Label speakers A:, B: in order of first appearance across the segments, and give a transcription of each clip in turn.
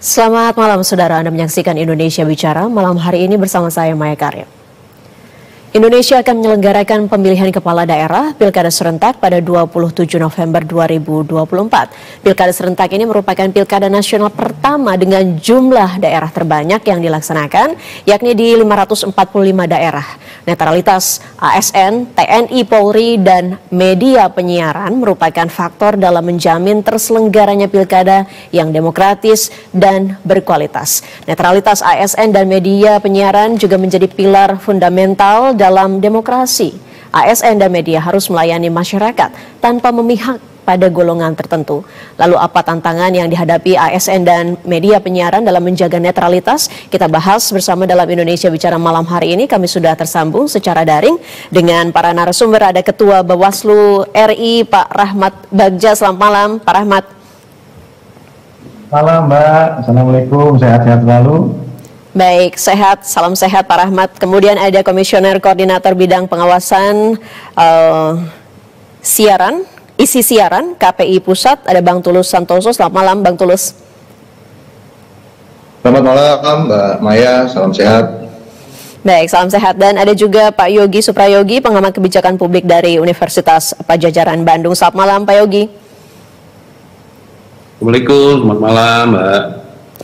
A: Selamat malam saudara, Anda menyaksikan Indonesia Bicara malam hari ini bersama saya Maya Karim. Indonesia akan menyelenggarakan pemilihan kepala daerah Pilkada serentak pada 27 November 2024. Pilkada serentak ini merupakan pilkada nasional pertama dengan jumlah daerah terbanyak yang dilaksanakan, yakni di 545 daerah. Netralitas ASN, TNI, Polri, dan media penyiaran merupakan faktor dalam menjamin terselenggaranya pilkada yang demokratis dan berkualitas. Netralitas ASN dan media penyiaran juga menjadi pilar fundamental dalam demokrasi. ASN dan media harus melayani masyarakat tanpa memihak pada golongan tertentu. Lalu apa tantangan yang dihadapi ASN dan media penyiaran dalam menjaga netralitas? Kita bahas bersama dalam Indonesia Bicara malam hari ini. Kami sudah tersambung secara daring dengan para narasumber. Ada Ketua Bawaslu RI Pak Rahmat Bagja. Selamat malam Pak Rahmat.
B: Malam Mbak, Assalamualaikum, sehat-sehat selalu.
A: Baik, sehat, salam sehat Pak Rahmat. Kemudian ada Komisioner Koordinator Bidang Pengawasan Isi Siaran KPI Pusat, ada Bang Tulus Santoso. Selamat malam Bang Tulus.
C: Selamat malam Mbak Maya, salam sehat.
A: Baik, salam sehat. Dan ada juga Pak Yogi Suprayogi, pengamat kebijakan publik dari Universitas Padjadjaran Bandung. Selamat malam Pak Yogi.
D: Assalamualaikum, selamat malam Mbak.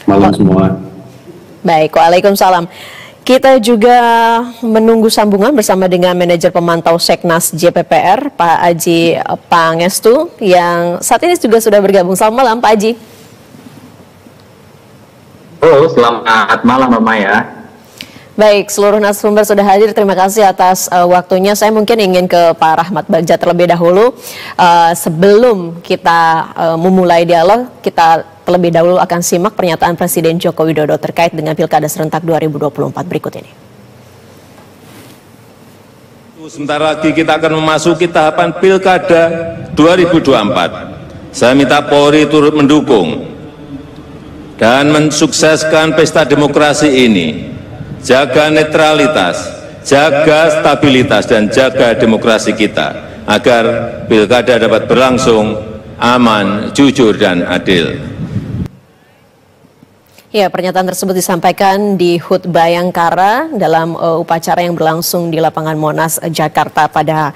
D: Malam semua.
A: Baik, waalaikumsalam. Kita juga menunggu sambungan bersama dengan manajer pemantau Seknas JPPR, Pak Aji Pangestu, yang saat ini juga sudah bergabung. Selamat malam, Pak Aji.
E: Halo, selamat malam, Mbak Maya.
A: Baik, seluruh narasumber sudah hadir. Terima kasih atas waktunya. Saya mungkin ingin ke Pak Rahmat Bagja terlebih dahulu. Sebelum kita memulai dialog, kita terlebih dahulu akan simak pernyataan Presiden Joko Widodo terkait dengan Pilkada serentak 2024 berikut ini.
F: Sebentar lagi kita akan memasuki tahapan Pilkada 2024. Saya minta Polri turut mendukung dan mensukseskan pesta demokrasi ini. Jaga netralitas, jaga stabilitas, dan jaga demokrasi kita agar Pilkada dapat berlangsung aman, jujur, dan adil.
A: Ya, pernyataan tersebut disampaikan di HUT Bayangkara dalam upacara yang berlangsung di lapangan Monas, Jakarta pada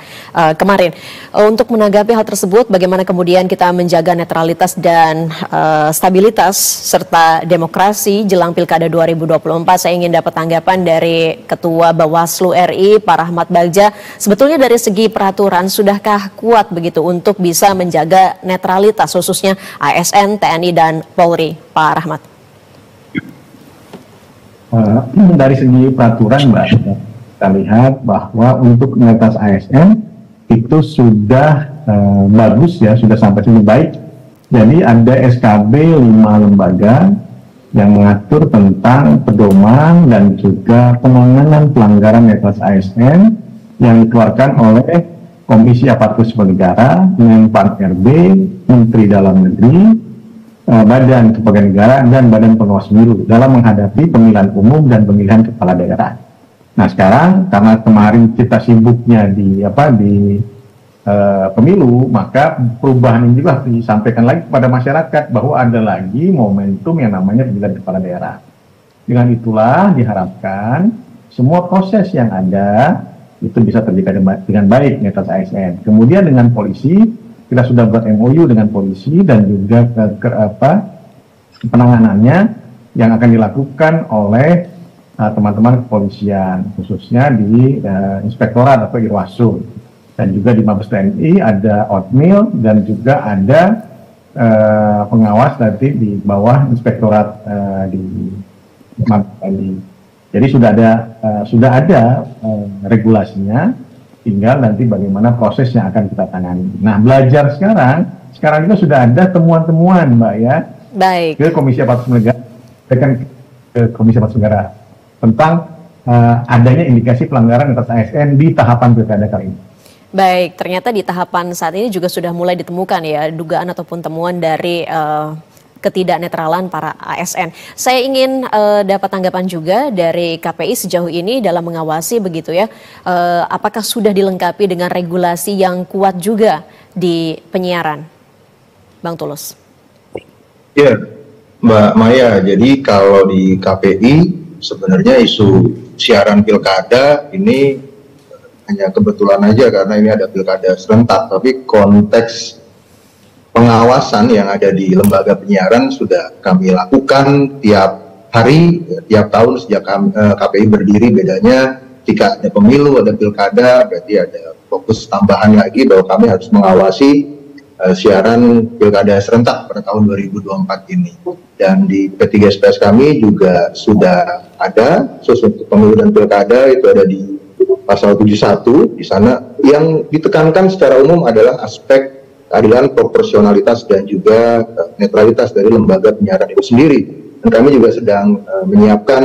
A: kemarin. Untuk menanggapi hal tersebut, bagaimana kemudian kita menjaga netralitas dan stabilitas serta demokrasi jelang Pilkada 2024, saya ingin dapat tanggapan dari Ketua Bawaslu RI, Pak Rahmat Bagja. Sebetulnya dari segi peraturan, sudahkah kuat begitu untuk bisa menjaga netralitas, khususnya ASN, TNI, dan Polri, Pak Rahmat?
B: Dari segi peraturan Mbak, kita lihat bahwa untuk netralitas ASN itu sudah bagus ya, sudah sampai sini baik. Jadi ada SKB 5 lembaga yang mengatur tentang pedoman dan juga penanganan pelanggaran netralitas ASN yang dikeluarkan oleh Komisi Aparatur Sipil Negara, Menpan RB, Menteri Dalam Negeri, Badan Kepegawaian Negara, dan Badan Pengawas Pemilu dalam menghadapi pemilihan umum dan pemilihan kepala daerah. Nah sekarang karena kemarin kita sibuknya di pemilu, maka perubahan ini juga disampaikan lagi kepada masyarakat bahwa ada lagi momentum yang namanya pemilihan kepala daerah. Dengan itulah diharapkan semua proses yang ada itu bisa terjaga dengan baik netralitas ASN. Kemudian dengan polisi, kita sudah buat MOU dengan polisi dan juga penanganannya yang akan dilakukan oleh teman-teman kepolisian, khususnya di Inspektorat atau Irwasum, dan juga di Mabes TNI ada OTMIL dan juga ada pengawas nanti di bawah Inspektorat di Mabes TNI. Jadi sudah ada regulasinya. Tinggal nanti bagaimana proses yang akan kita tangani. Nah, belajar sekarang itu sudah ada temuan-temuan, Mbak ya.
A: Baik.
B: Ke Komisi Aparatur Negara, ke Komisi Aparatur Negara tentang adanya indikasi pelanggaran atas ASN di tahapan pilkada kali ini.
A: Baik, ternyata di tahapan saat ini juga sudah mulai ditemukan ya dugaan ataupun temuan dari ketidaknetralan para ASN. Saya ingin dapat tanggapan juga dari KPI sejauh ini dalam mengawasi begitu ya. Apakah sudah dilengkapi dengan regulasi yang kuat juga di penyiaran, Bang Tulus?
C: Ya, Mbak Maya, jadi kalau di KPI sebenarnya isu siaran pilkada ini hanya kebetulan aja karena ini ada pilkada serentak, tapi konteks pengawasan yang ada di lembaga penyiaran sudah kami lakukan tiap hari, tiap tahun sejak KPI berdiri. Bedanya jika ada pemilu, ada pilkada, berarti ada fokus tambahan lagi bahwa kami harus mengawasi siaran pilkada serentak pada tahun 2024 ini. Dan di P3SPS kami juga sudah ada khusus untuk pemilu dan pilkada, itu ada di pasal 71. Di sana yang ditekankan secara umum adalah aspek keadilan, proporsionalitas, dan juga netralitas dari lembaga penyiaran itu sendiri. Dan kami juga sedang menyiapkan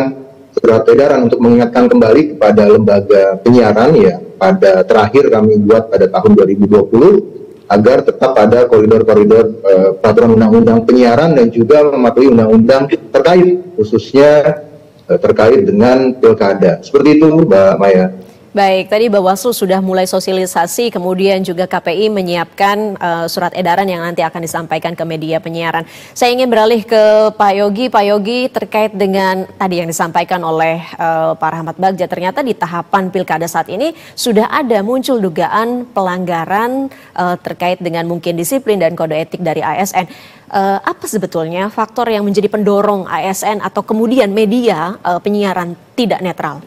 C: surat edaran untuk mengingatkan kembali kepada lembaga penyiaran ya, pada terakhir kami buat pada tahun 2020 agar tetap ada koridor-koridor peraturan undang-undang penyiaran dan juga mematuhi undang-undang terkait, khususnya terkait dengan pilkada. Seperti itu, Mbak Maya.
A: Baik, tadi Bawaslu sudah mulai sosialisasi, kemudian juga KPI menyiapkan surat edaran yang nanti akan disampaikan ke media penyiaran. Saya ingin beralih ke Pak Yogi. Pak Yogi, terkait dengan tadi yang disampaikan oleh Pak Rahmat Bagja, ternyata di tahapan pilkada saat ini sudah ada muncul dugaan pelanggaran terkait dengan mungkin disiplin dan kode etik dari ASN. Apa sebetulnya faktor yang menjadi pendorong ASN atau kemudian media penyiaran tidak netral?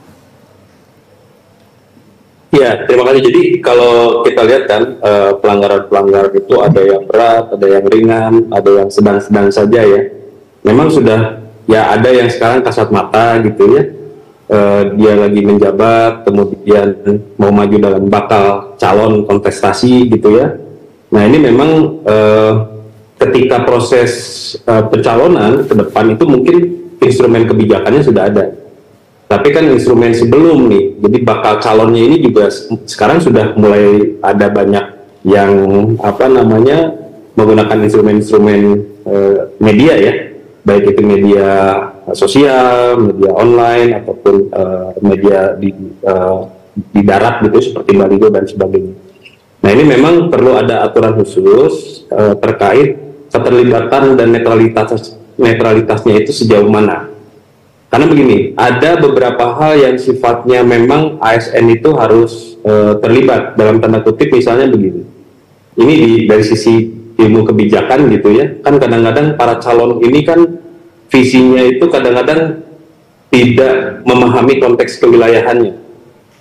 D: Ya, terima kasih. Jadi kalau kita lihat kan pelanggaran-pelanggaran itu ada yang berat, ada yang ringan, ada yang sedang-sedang saja ya. Memang sudah ya ada yang sekarang kasat mata gitu ya. Dia lagi menjabat, kemudian mau maju dalam bakal calon kontestasi gitu ya. Nah ini memang ketika proses pencalonan ke depan itu mungkin instrumen kebijakannya sudah ada. Tapi kan instrumen sebelum nih, jadi bakal calonnya ini juga sekarang sudah mulai ada banyak yang menggunakan instrumen-instrumen media ya, baik itu media sosial, media online ataupun media di darat gitu seperti baliho dan sebagainya. Nah ini memang perlu ada aturan khusus terkait keterlibatan dan netralitasnya itu sejauh mana. Karena begini, ada beberapa hal yang sifatnya memang ASN itu harus terlibat, dalam tanda kutip misalnya begini. Ini dari sisi ilmu kebijakan gitu ya, kan kadang-kadang para calon ini kan visinya itu kadang-kadang tidak memahami konteks kewilayahannya.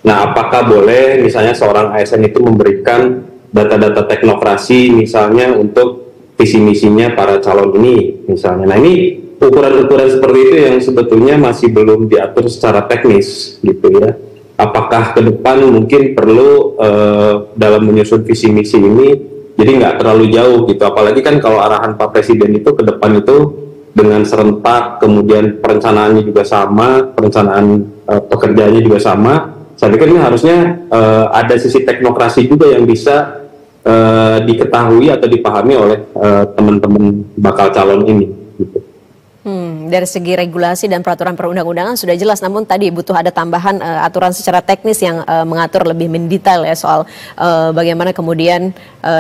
D: Nah, apakah boleh misalnya seorang ASN itu memberikan data-data teknokrasi misalnya untuk visi misinya para calon ini misalnya. Nah, ini ukuran-ukuran seperti itu yang sebetulnya masih belum diatur secara teknis gitu ya. Apakah ke depan mungkin perlu dalam menyusun visi misi ini jadi nggak terlalu jauh gitu. Apalagi kan kalau arahan Pak Presiden itu ke depan itu dengan serentak, kemudian perencanaannya juga sama, perencanaan pekerjaannya juga sama. Saya pikir ini harusnya ada sisi teknokrasi juga yang bisa diketahui atau dipahami oleh teman-teman bakal calon ini gitu.
A: Dari segi regulasi dan peraturan perundang-undangan sudah jelas, namun tadi butuh ada tambahan aturan secara teknis yang mengatur lebih mendetail ya soal bagaimana kemudian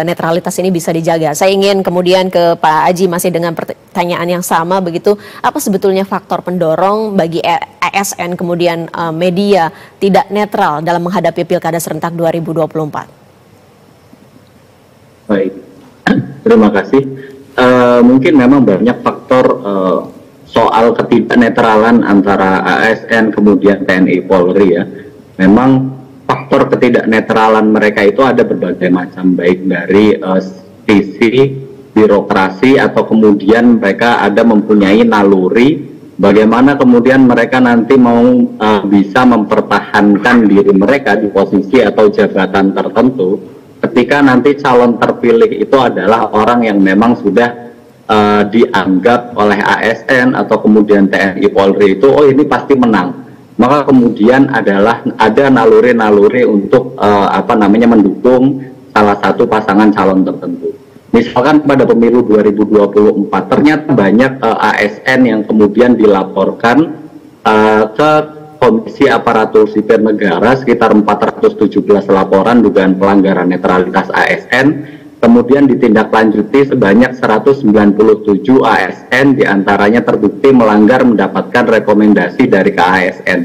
A: netralitas ini bisa dijaga. Saya ingin kemudian ke Pak Aji masih dengan pertanyaan yang sama begitu, apa sebetulnya faktor pendorong bagi ASN kemudian media tidak netral dalam menghadapi pilkada serentak 2024?
E: Baik, terima kasih. Mungkin memang banyak faktor soal ketidaknetralan antara ASN kemudian TNI Polri ya. Memang faktor ketidaknetralan mereka itu ada berbagai macam, baik dari sisi birokrasi atau kemudian mereka ada mempunyai naluri bagaimana kemudian mereka nanti mau bisa mempertahankan diri mereka di posisi atau jabatan tertentu ketika nanti calon terpilih itu adalah orang yang memang sudah dianggap oleh ASN atau kemudian TNI Polri itu ini pasti menang, maka kemudian ada naluri-naluri untuk mendukung salah satu pasangan calon tertentu. Misalkan pada pemilu 2024 ternyata banyak ASN yang kemudian dilaporkan ke Komisi Aparatur Sipil Negara, sekitar 417 laporan dugaan pelanggaran netralitas ASN Kemudian ditindaklanjuti sebanyak 197 ASN, diantaranya terbukti melanggar mendapatkan rekomendasi dari KASN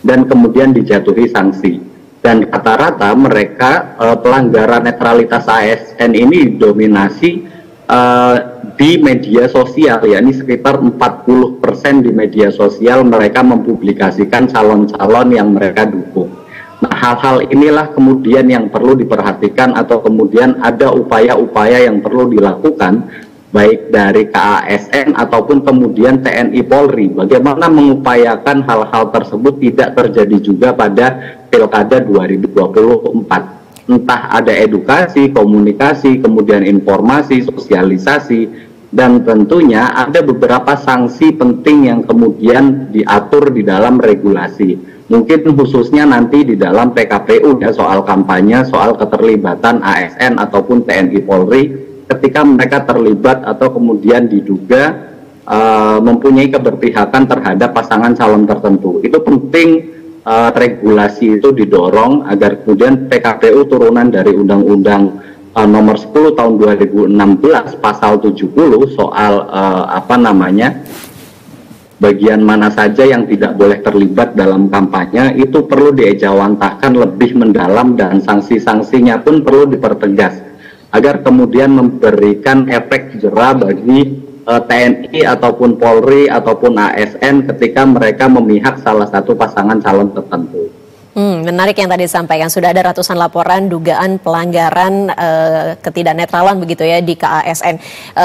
E: dan kemudian dijatuhi sanksi. Dan rata-rata mereka pelanggaran netralitas ASN ini didominasi di media sosial, yakni sekitar 40% di media sosial mereka mempublikasikan calon-calon yang mereka dukung. Nah, hal-hal inilah kemudian yang perlu diperhatikan atau kemudian ada upaya-upaya yang perlu dilakukan baik dari KASN ataupun kemudian TNI Polri. Bagaimana mengupayakan hal-hal tersebut tidak terjadi juga pada Pilkada 2024. Entah ada edukasi, komunikasi, kemudian informasi, sosialisasi, dan tentunya ada beberapa sanksi penting yang kemudian diatur di dalam regulasi. Mungkin khususnya nanti di dalam PKPU ya, soal kampanye, soal keterlibatan ASN ataupun TNI Polri ketika mereka terlibat atau kemudian diduga mempunyai keberpihakan terhadap pasangan calon tertentu. Itu penting regulasi itu didorong agar kemudian PKPU turunan dari Undang-Undang nomor 10 tahun 2016 pasal 70 soal bagian mana saja yang tidak boleh terlibat dalam kampanye itu perlu diejawantahkan lebih mendalam dan sanksi-sanksinya pun perlu dipertegas agar kemudian memberikan efek jera bagi TNI ataupun Polri ataupun ASN ketika mereka memihak salah satu pasangan calon tertentu.
A: Menarik yang tadi disampaikan, sudah ada ratusan laporan dugaan pelanggaran ketidaknetralan begitu ya di KASN.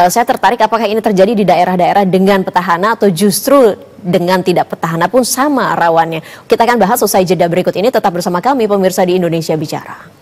A: Saya tertarik apakah ini terjadi di daerah-daerah dengan petahana atau justru dengan tidak petahana pun sama rawannya. Kita akan bahas usai jeda berikut ini, tetap bersama kami pemirsa di Indonesia Bicara.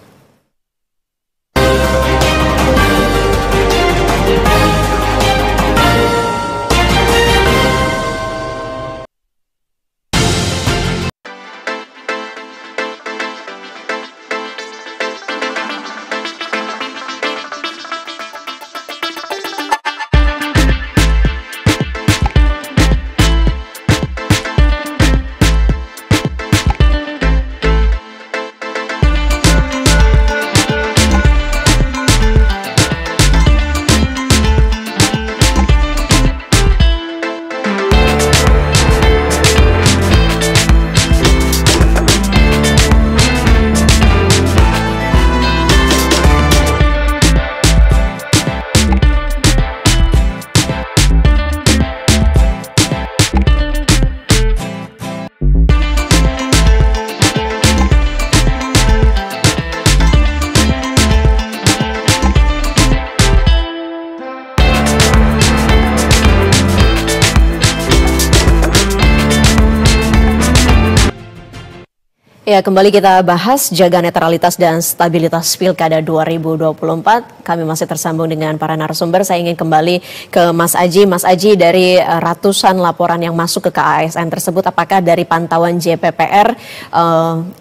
A: Ya, kembali kita bahas jaga netralitas dan stabilitas Pilkada 2024. Kami masih tersambung dengan para narasumber. Saya ingin kembali ke Mas Aji. Mas Aji, dari ratusan laporan yang masuk ke KASN tersebut, apakah dari pantauan JPPR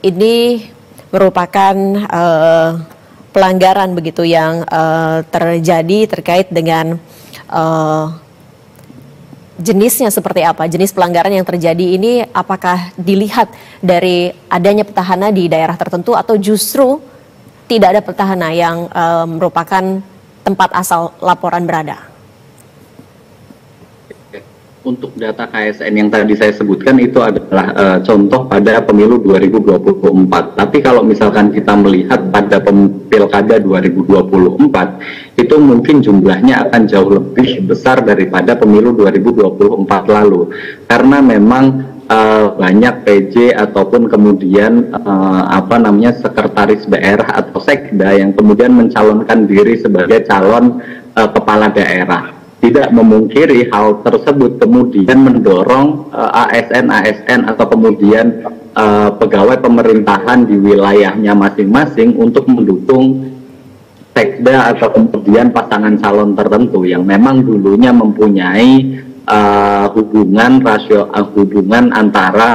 A: ini merupakan pelanggaran begitu yang terjadi terkait dengan jenisnya seperti apa? Jenis pelanggaran yang terjadi ini apakah dilihat dari adanya petahana di daerah tertentu atau justru tidak ada petahana yang merupakan tempat asal laporan berada?
E: Untuk data KSN yang tadi saya sebutkan itu adalah contoh pada pemilu 2024. Tapi kalau misalkan kita melihat pada Pilkada 2024, itu mungkin jumlahnya akan jauh lebih besar daripada pemilu 2024 lalu. Karena memang banyak PJ ataupun kemudian sekretaris daerah atau sekda yang kemudian mencalonkan diri sebagai calon kepala daerah. Tidak memungkiri hal tersebut kemudian mendorong ASN atau kemudian pegawai pemerintahan di wilayahnya masing-masing untuk mendukung sekda atau kemudian pasangan calon tertentu yang memang dulunya mempunyai hubungan antara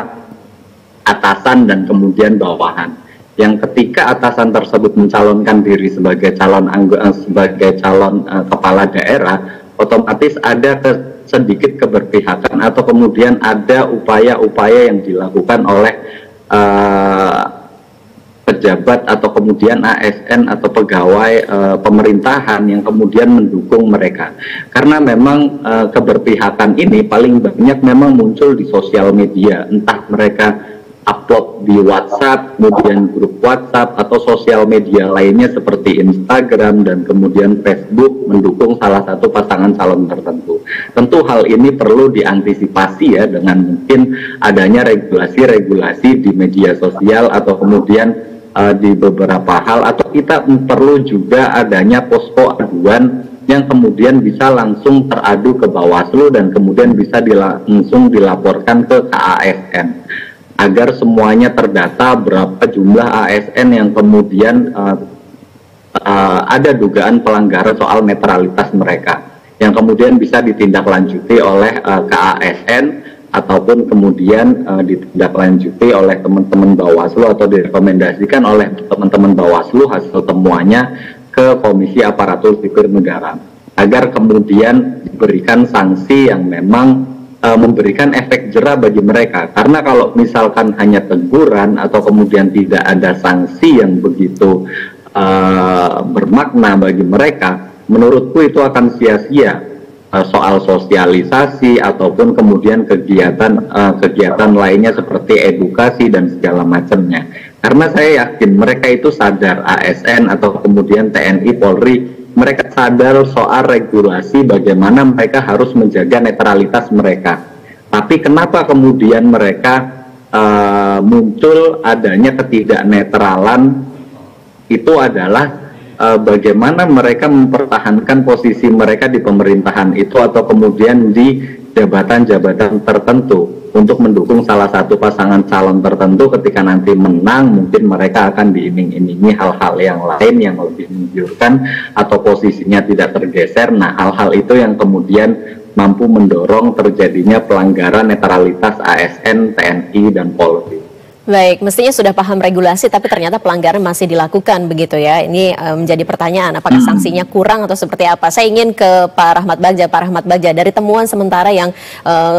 E: atasan dan kemudian bawahan. Yang ketika atasan tersebut mencalonkan diri sebagai calon kepala daerah, otomatis ada sedikit keberpihakan atau kemudian ada upaya-upaya yang dilakukan oleh pejabat atau kemudian ASN atau pegawai pemerintahan yang kemudian mendukung mereka. Karena memang keberpihakan ini paling banyak memang muncul di sosial media, entah mereka upload di WhatsApp, kemudian grup WhatsApp atau sosial media lainnya seperti Instagram dan kemudian Facebook mendukung salah satu pasangan calon tertentu. Tentu hal ini perlu diantisipasi ya dengan mungkin adanya regulasi-regulasi di media sosial atau kemudian di beberapa hal, atau kita perlu juga adanya posko aduan yang kemudian bisa langsung teradu ke Bawaslu dan kemudian bisa langsung dilaporkan ke KASN, agar semuanya terdata berapa jumlah ASN yang kemudian ada dugaan pelanggaran soal netralitas mereka, yang kemudian bisa ditindaklanjuti oleh KASN ataupun kemudian ditindaklanjuti oleh teman-teman Bawaslu atau direkomendasikan oleh teman-teman Bawaslu hasil temuannya ke Komisi Aparatur Sipil Negara, agar kemudian diberikan sanksi yang memang memberikan efek jera bagi mereka. Karena kalau misalkan hanya teguran atau kemudian tidak ada sanksi yang begitu bermakna bagi mereka, menurutku itu akan sia-sia soal sosialisasi ataupun kemudian kegiatan lainnya seperti edukasi dan segala macamnya. Karena saya yakin mereka itu sadar, ASN atau kemudian TNI, Polri, mereka sadar soal regulasi bagaimana mereka harus menjaga netralitas mereka. Tapi kenapa kemudian mereka muncul adanya ketidaknetralan, itu adalah bagaimana mereka mempertahankan posisi mereka di pemerintahan itu atau kemudian di jabatan-jabatan tertentu untuk mendukung salah satu pasangan calon tertentu. Ketika nanti menang, mungkin mereka akan diiming-imingi hal-hal yang lain yang lebih menggiurkan atau posisinya tidak tergeser. Nah, hal-hal itu yang kemudian mampu mendorong terjadinya pelanggaran netralitas ASN, TNI, dan Polri.
A: Baik, mestinya sudah paham regulasi tapi ternyata pelanggaran masih dilakukan begitu ya. Ini menjadi pertanyaan, apakah sanksinya kurang atau seperti apa? Saya ingin ke Pak Rahmat Bagja. Pak Rahmat Bagja, dari temuan sementara yang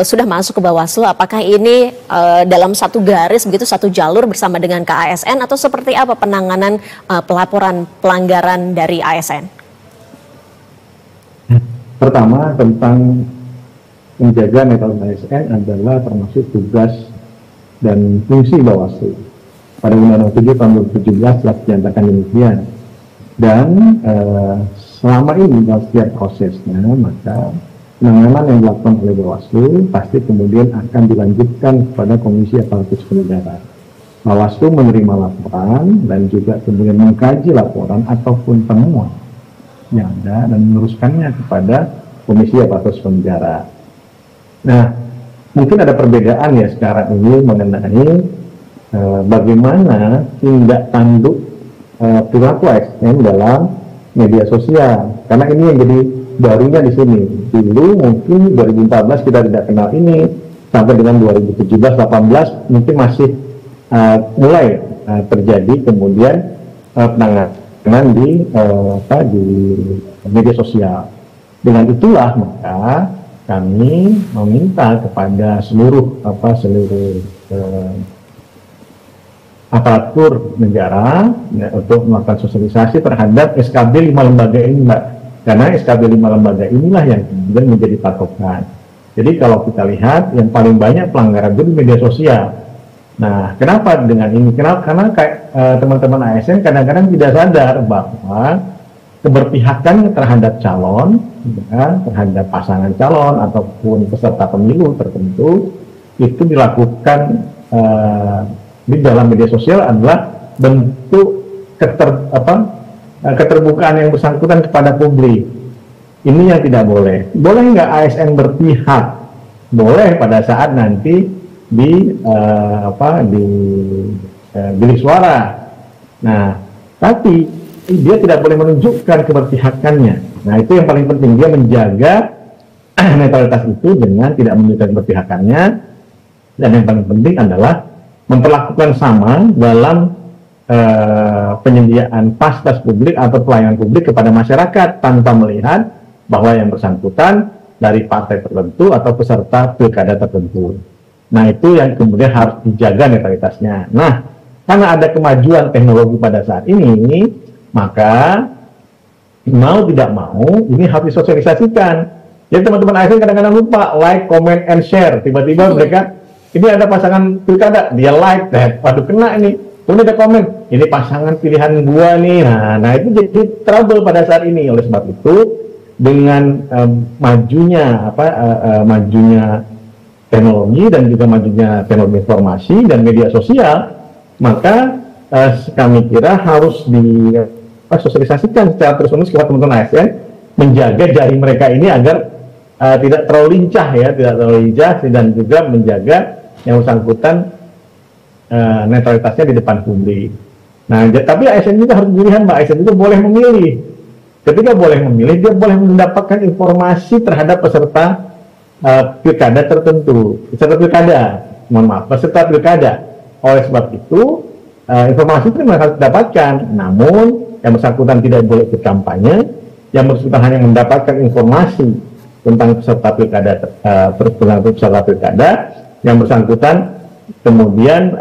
A: sudah masuk ke Bawaslu, apakah ini dalam satu garis begitu, satu jalur bersama dengan KASN atau seperti apa penanganan pelaporan pelanggaran dari ASN?
B: Pertama, tentang menjaga netralitas ASN adalah termasuk tugas dan fungsi Bawaslu. Pada Undang-Undang 7 tahun 2017 telah dinyatakan demikian. Dan selama ini dalam setiap prosesnya, maka penanganan yang dilakukan oleh Bawaslu pasti kemudian akan dilanjutkan kepada Komisi Aparatur Sipil Negara. Bawaslu menerima laporan dan juga kemudian mengkaji laporan ataupun temuan yang ada dan meneruskannya kepada Komisi Aparatur Sipil Negara. Nah, mungkin ada perbedaan ya sekarang ini mengenai bagaimana tindak tanduk perilaku ASN dalam media sosial. Karena ini yang jadi barunya di sini. Dulu mungkin 2014 kita tidak kenal ini, sampai dengan 2017-18 mungkin masih mulai terjadi kemudian penanganan di media sosial. Dengan itulah maka kami meminta kepada seluruh aparatur negara ya, untuk melakukan sosialisasi terhadap SKB 5 lembaga ini, Mbak. Karena SKB 5 lembaga inilah yang kemudian menjadi patokan. Jadi kalau kita lihat yang paling banyak pelanggaran itu di media sosial. Nah, kenapa dengan ini? Karena teman-teman ASN kadang-kadang tidak sadar bahwa keberpihakan terhadap calon, ya, terhadap pasangan calon ataupun peserta pemilu tertentu itu dilakukan di dalam media sosial adalah bentuk keterbukaan yang bersangkutan kepada publik. Ini yang tidak boleh. Boleh nggak ASN berpihak? Boleh pada saat nanti di bilik suara. Nah, tapi dia tidak boleh menunjukkan keberpihakannya. Nah, itu yang paling penting, dia menjaga netralitas itu dengan tidak menunjukkan keberpihakannya. Dan yang paling penting adalah memperlakukan sama dalam penyediaan fasilitas publik atau pelayanan publik kepada masyarakat tanpa melihat bahwa yang bersangkutan dari partai tertentu atau peserta pilkada tertentu. Nah, itu yang kemudian harus dijaga netralitasnya. Nah, karena ada kemajuan teknologi pada saat ini, maka mau tidak mau ini harus disosialisasikan. Jadi teman-teman ASN kadang-kadang lupa like, comment, and share. Tiba-tiba mereka, ini ada pasangan pilkada, dia like, waduh kena ini. Kemudian ada komen, ini pasangan pilihan gua nih. Nah itu jadi trouble pada saat ini. Oleh sebab itu, dengan majunya teknologi dan juga majunya teknologi informasi dan media sosial, maka kami kira harus disosialisasikan secara terus-menerus kepada teman-teman ASN, menjaga jari mereka ini agar tidak terlalu lincah dan juga menjaga yang bersangkutan netralitasnya di depan publik. Nah, tapi ASN juga harus pilihan, Mbak. ASN juga boleh memilih. Ketika boleh memilih, dia boleh mendapatkan informasi terhadap peserta pilkada tertentu, peserta pilkada. Oleh sebab itu, informasi itu harus didapatkan. Namun, yang bersangkutan tidak boleh ikut kampanye, yang bersangkutan hanya mendapatkan informasi tentang peserta pilkada, yang bersangkutan kemudian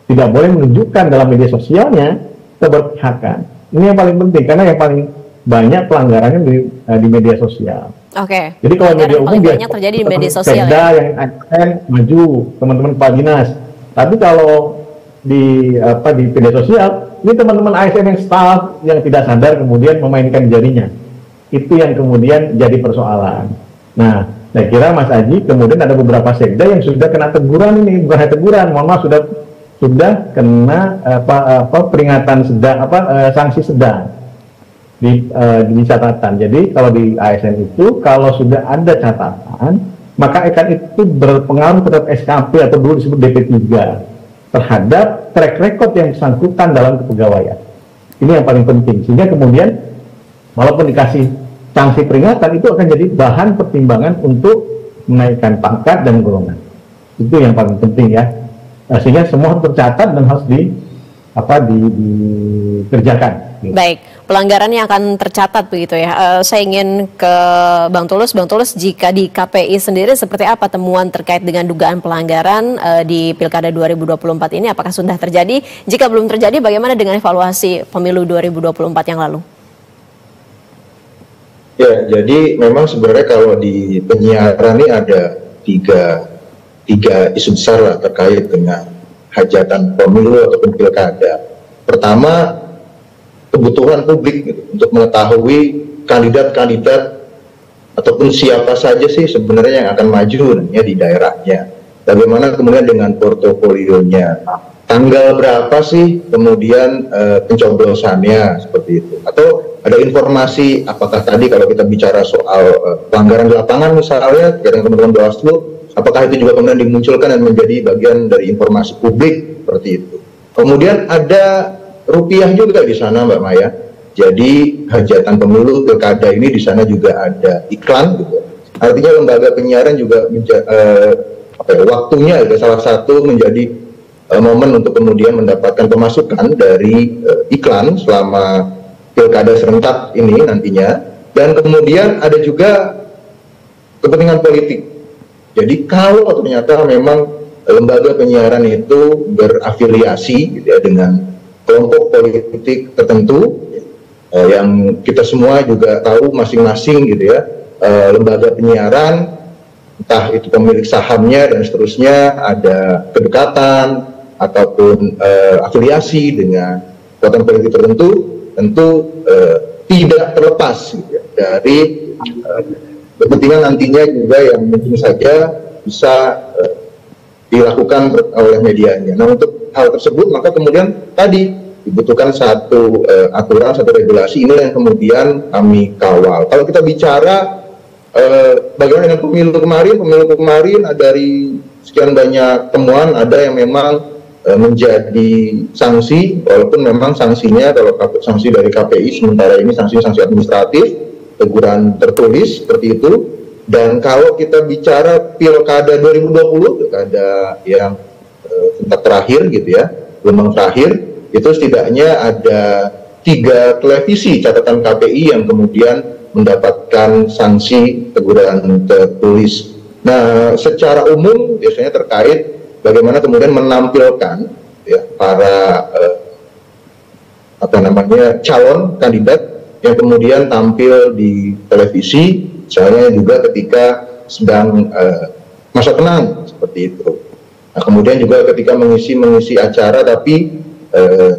B: tidak boleh menunjukkan dalam media sosialnya keberpihakan. Ini yang paling penting, karena yang paling banyak pelanggarannya di media sosial.
A: Oke.
B: Jadi kalau media umum
A: banyak terjadi di media sosial ya.
B: Yang akan maju teman-teman kepala dinas. Tapi kalau di media sosial, ini teman-teman ASN yang staff yang tidak sadar kemudian memainkan jarinya. Itu yang kemudian jadi persoalan. Nah, saya kira Mas Aji kemudian ada beberapa sekda yang sudah kena teguran ini, bukan hanya teguran, mohon maaf sudah kena peringatan sedang, sanksi sedang di catatan. Jadi kalau di ASN itu kalau sudah ada catatan, maka akan itu berpengaruh terhadap SKP atau dulu disebut DP3 terhadap track record yang bersangkutan dalam kepegawaian. Ini yang paling penting, sehingga kemudian walaupun dikasih sanksi peringatan itu akan jadi bahan pertimbangan untuk menaikkan pangkat dan golongan. Itu yang paling penting ya. Sehingga semua harus tercatat dan harus dikerjakan.
A: Baik, pelanggaran yang akan tercatat begitu ya. Saya ingin ke Bang Tulus. Bang Tulus, jika di KPI sendiri seperti apa temuan terkait dengan dugaan pelanggaran di Pilkada 2024 ini? Apakah sudah terjadi? Jika belum terjadi, bagaimana dengan evaluasi pemilu 2024 yang lalu?
C: Ya, jadi memang sebenarnya kalau di penyiaran ini ada tiga isu besar lah terkait dengan hajatan pemilu ataupun pilkada. Pertama, kebutuhan publik gitu, untuk mengetahui kandidat-kandidat ataupun siapa saja sih sebenarnya yang akan maju nantinya di daerahnya. Bagaimana kemudian dengan portofolionya, tanggal berapa sih kemudian pencoblosannya seperti itu. Atau ada informasi apakah tadi kalau kita bicara soal pelanggaran di lapangan misalnya dengan teman-teman Bawaslu, apakah itu juga kemudian dimunculkan dan menjadi bagian dari informasi publik seperti itu. Kemudian ada rupiah juga di sana, Mbak Maya. Jadi hajatan pemilu pilkada ini di sana juga ada iklan gitu. Artinya lembaga penyiaran juga waktunya itu salah satu menjadi momen untuk kemudian mendapatkan pemasukan dari iklan selama pilkada serentak ini nantinya. Dan kemudian ada juga kepentingan politik. Jadi kalau ternyata memang lembaga penyiaran itu berafiliasi gitu ya, dengan kelompok politik tertentu yang kita semua juga tahu masing-masing gitu ya, lembaga penyiaran entah itu pemilik sahamnya dan seterusnya ada kedekatan ataupun afiliasi dengan kekuatan politik tertentu, tentu tidak terlepas gitu ya, dari kepentingan nantinya juga yang mungkin saja bisa dilakukan oleh medianya. Nah, untuk hal tersebut maka kemudian tadi dibutuhkan satu aturan, satu regulasi ini yang kemudian kami kawal. Kalau kita bicara bagaimana dengan pemilu kemarin dari sekian banyak temuan ada yang memang menjadi sanksi, walaupun memang sanksinya kalau sanksi dari KPI sementara ini sanksi administratif, teguran tertulis seperti itu. Dan kalau kita bicara pilkada 2020, pilkada yang tingkat terakhir gitu ya, gelombang terakhir, itu setidaknya ada 3 televisi catatan KPI yang kemudian mendapatkan sanksi teguran tertulis. Nah, secara umum biasanya terkait bagaimana kemudian menampilkan ya, para calon kandidat yang kemudian tampil di televisi, misalnya juga ketika sedang masa tenang seperti itu. Nah, kemudian juga ketika mengisi acara tapi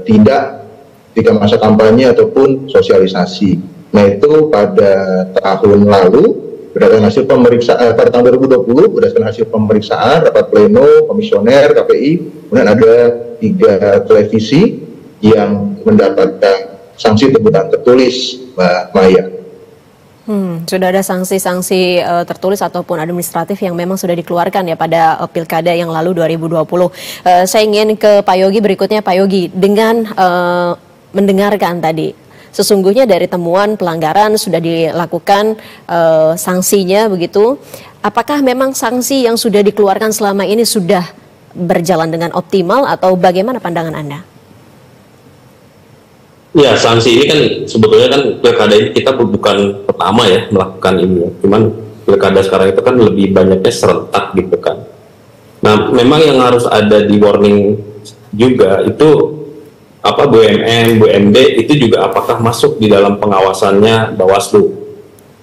C: tidak ketika masa kampanye ataupun sosialisasi. Nah, itu pada tahun lalu berdasarkan hasil pemeriksaan pada tahun 2020 berdasarkan hasil pemeriksaan rapat pleno komisioner KPI, kemudian ada 3 televisi yang mendapatkan sanksi teguran tertulis, Mbak Maya.
A: Sudah ada sanksi-sanksi tertulis ataupun administratif yang memang sudah dikeluarkan ya pada pilkada yang lalu 2020. Saya ingin ke Pak Yogi berikutnya. Pak Yogi, dengan mendengarkan tadi, sesungguhnya dari temuan pelanggaran sudah dilakukan sanksinya begitu. Apakah memang sanksi yang sudah dikeluarkan selama ini sudah berjalan dengan optimal atau bagaimana pandangan Anda?
D: Ya, sanksi ini kan sebetulnya kan pilkada ini kita bukan pertama ya melakukan ini ya. Cuman pilkada sekarang itu kan lebih banyaknya serentak gitu kan. Nah, memang yang harus ada di warning juga itu BUMN, BUMD itu juga apakah masuk di dalam pengawasannya Bawaslu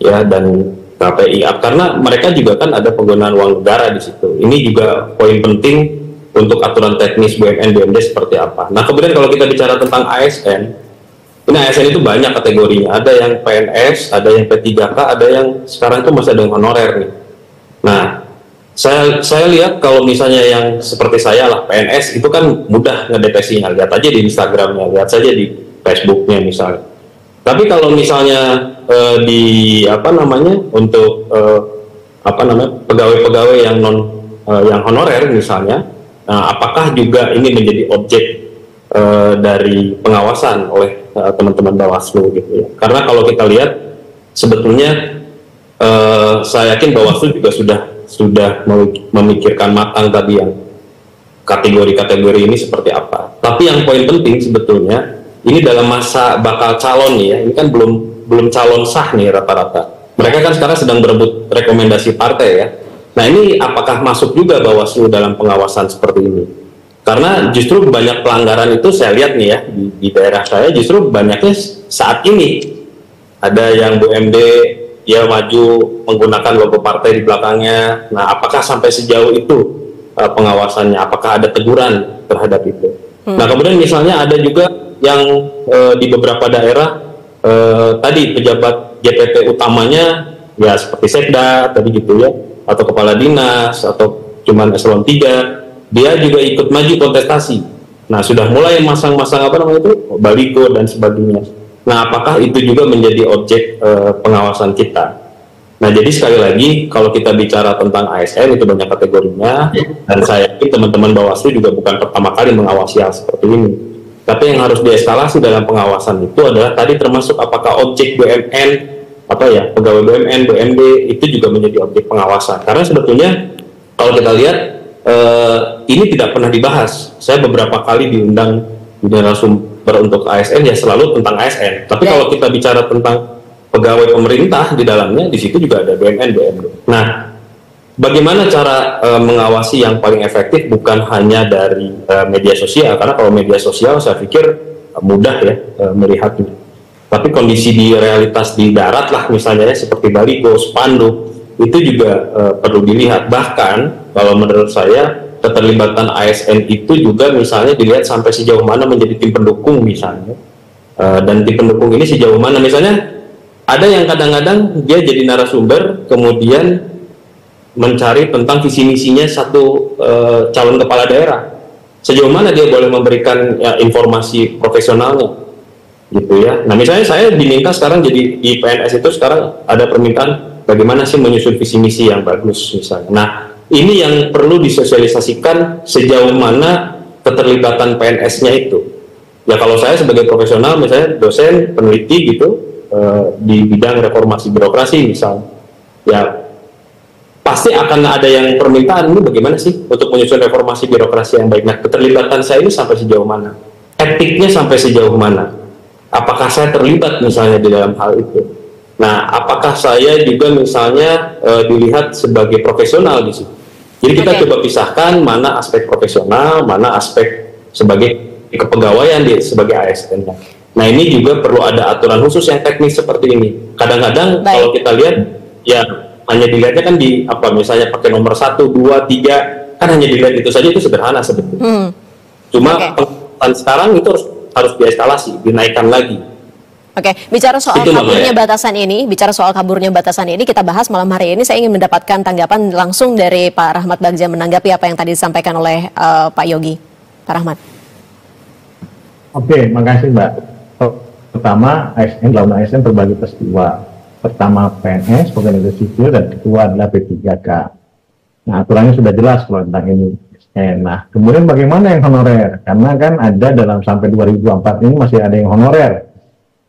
D: ya dan KPI, karena mereka juga kan ada penggunaan uang negara di situ. Ini juga poin penting untuk aturan teknis BUMN, BUMD seperti apa. Nah, kemudian kalau kita bicara tentang ASN, ini ASN itu banyak kategorinya, ada yang PNS, ada yang P3K, ada yang sekarang itu masih ada yang honorer nih. Nah, saya lihat kalau misalnya yang seperti saya lah, PNS itu kan mudah ngedeteksinya, lihat aja di Instagramnya, lihat saja di Facebooknya misalnya. Tapi kalau misalnya untuk pegawai-pegawai yang yang honorer misalnya, nah, apakah juga ini menjadi objek dari pengawasan oleh teman-teman Bawaslu gitu ya. Karena kalau kita lihat sebetulnya saya yakin Bawaslu juga sudah memikirkan matang tadi yang kategori-kategori ini seperti apa. Tapi yang poin penting sebetulnya ini dalam masa bakal calon nih ya, ini kan belum calon sah nih rata-rata. Mereka kan sekarang sedang berebut rekomendasi partai ya. Nah, ini apakah masuk juga Bawaslu dalam pengawasan seperti ini? Karena justru banyak pelanggaran itu saya lihat nih ya di daerah saya justru banyaknya saat ini ada yang BUMD ya maju menggunakan logo partai di belakangnya. Nah, apakah sampai sejauh itu pengawasannya? Apakah ada teguran terhadap itu? Nah, kemudian misalnya ada juga yang di beberapa daerah tadi pejabat JPT utamanya ya seperti Sekda tadi gitu ya, atau kepala dinas atau cuman eselon 3. Dia juga ikut maju kontestasi. Nah, sudah mulai masang-masang baligo dan sebagainya. Nah, apakah itu juga menjadi objek pengawasan kita? Nah, jadi sekali lagi kalau kita bicara tentang ASN itu banyak kategorinya, dan saya yakin teman-teman Bawaslu juga bukan pertama kali mengawasi hal seperti ini. Tapi yang harus dieskalasi dalam pengawasan itu adalah tadi termasuk apakah objek BUMN, pegawai BUMN, BUMD itu juga menjadi objek pengawasan. Karena sebetulnya kalau kita lihat ini tidak pernah dibahas. Saya beberapa kali diundang di narasumber untuk ASN ya selalu tentang ASN. Tapi kalau kita bicara tentang pegawai pemerintah di dalamnya, di situ juga ada BUMN, BUMD. Nah, bagaimana cara mengawasi yang paling efektif bukan hanya dari media sosial, karena kalau media sosial saya pikir mudah ya melihatnya. Tapi kondisi di realitas di darat lah misalnya ya, seperti baligo, spanduk itu juga perlu dilihat. Bahkan kalau menurut saya keterlibatan ASN itu juga misalnya dilihat sampai sejauh mana menjadi tim pendukung misalnya, dan tim pendukung ini sejauh mana misalnya ada yang kadang-kadang dia jadi narasumber kemudian mencari tentang visi misinya satu calon kepala daerah, sejauh mana dia boleh memberikan informasi profesionalnya gitu ya. Nah, misalnya saya diminta sekarang jadi di PNS itu sekarang ada permintaan bagaimana sih menyusun visi misi yang bagus misalnya. Nah, ini yang perlu disosialisasikan sejauh mana keterlibatan PNS-nya itu. Ya kalau saya sebagai profesional misalnya dosen, peneliti gitu di bidang reformasi birokrasi misalnya, ya pasti akan ada yang permintaan ini bagaimana sih untuk menyusun reformasi birokrasi yang baik. Nah, keterlibatan saya ini sampai sejauh mana? Etiknya sampai sejauh mana? Apakah saya terlibat misalnya di dalam hal itu? Nah, apakah saya juga misalnya dilihat sebagai profesional di situ? Jadi kita coba pisahkan mana aspek profesional, mana aspek sebagai kepegawaian dia sebagai ASN. Nah ini juga perlu ada aturan khusus yang teknis seperti ini. Kadang-kadang kalau kita lihat ya hanya dilihatnya kan di misalnya pakai nomor 1, 2, 3 kan hanya dilihat itu saja, itu sederhana sebetulnya. Cuma sekarang itu harus dieskalasi, dinaikkan lagi.
A: Oke, bicara soal kaburnya batasan ini, kita bahas malam hari ini. Saya ingin mendapatkan tanggapan langsung dari Pak Rahmat Bagja menanggapi apa yang tadi disampaikan oleh Pak Yogi. Pak Rahmat.
B: Oke, makasih Mbak. Pertama, dalam ASN terbagi atas dua. Pertama PNS, pegawai negeri sipil, dan kedua adalah P3K. Nah, aturannya sudah jelas kalau tentang ini. Nah, kemudian bagaimana yang honorer? Karena kan ada dalam sampai 2024 ini masih ada yang honorer.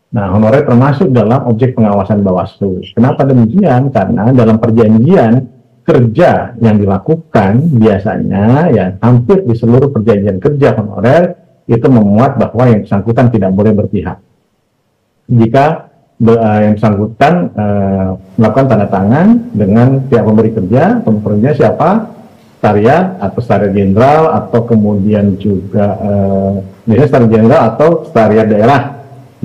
B: Nah, honorer termasuk dalam objek pengawasan Bawaslu. Kenapa demikian? Karena dalam perjanjian kerja yang dilakukan biasanya ya hampir di seluruh perjanjian kerja honorer itu memuat bahwa yang bersangkutan tidak boleh berpihak. Jika yang bersangkutan melakukan tanda tangan dengan pihak pemberi kerja, pemberinya siapa? Sekretariat atau sekretariat jenderal atau kemudian juga biasanya sekretariat jenderal atau sekretariat daerah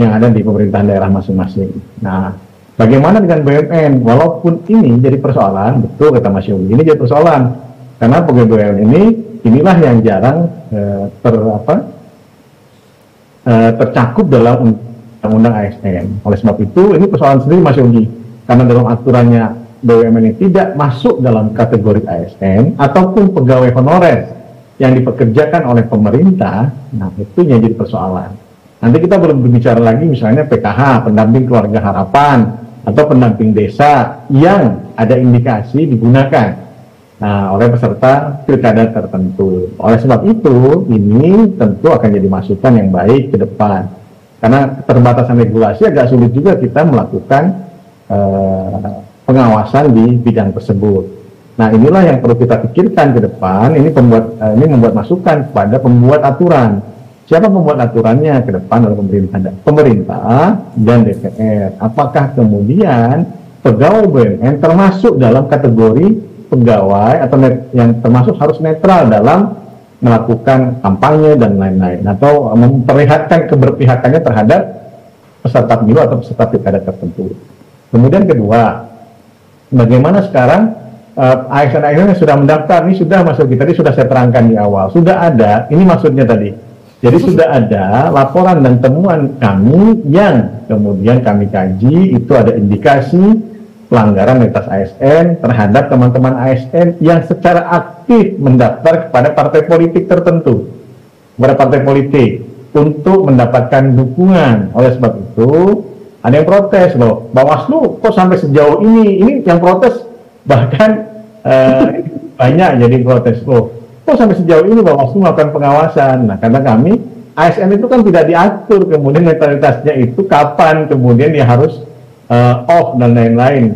B: yang ada di pemerintahan daerah masing-masing. Nah, bagaimana dengan BUMN? Walaupun ini jadi persoalan, betul kata Mas Yogi, ini jadi persoalan karena pegawai BUMN inilah yang jarang tercakup dalam undang-undang ASN. Oleh sebab itu, ini persoalan sendiri Mas Yogi, karena dalam aturannya BUMN ini tidak masuk dalam kategori ASN ataupun pegawai honorer yang dipekerjakan oleh pemerintah. Nah, itu yang jadi persoalan. Nanti kita belum berbicara lagi misalnya PKH, pendamping keluarga harapan, atau pendamping desa yang ada indikasi digunakan oleh peserta pilkada tertentu. Oleh sebab itu, ini tentu akan jadi masukan yang baik ke depan. Karena keterbatasan regulasi agak sulit juga kita melakukan pengawasan di bidang tersebut. Nah, inilah yang perlu kita pikirkan ke depan. Ini membuat masukan kepada pembuat aturan. Siapa pembuat aturannya ke depan adalah pemerintah dan DPR. Apakah kemudian pegawai BUMN termasuk dalam kategori pegawai atau yang termasuk harus netral dalam melakukan kampanye dan lain-lain, atau memperlihatkan keberpihakannya terhadap peserta pemilu atau peserta pilkada tertentu. Kemudian kedua, bagaimana sekarang ASN yang sudah mendaftar, ini sudah masuk tadi sudah saya terangkan di awal, sudah ada, ini maksudnya tadi. Jadi sudah ada laporan dan temuan kami yang kemudian kami kaji, itu ada indikasi pelanggaran netralitas ASN terhadap teman-teman ASN yang secara aktif mendaftar kepada partai politik tertentu, kepada partai politik untuk mendapatkan dukungan. Oleh sebab itu ada yang protes loh, Bawaslu kok sampai sejauh ini yang protes bahkan banyak jadi protes loh, kok sampai sejauh ini Bawaslu melakukan pengawasan. Nah, karena kami ASN itu kan tidak diatur kemudian netralitasnya itu kapan kemudian dia harus off dan lain-lain.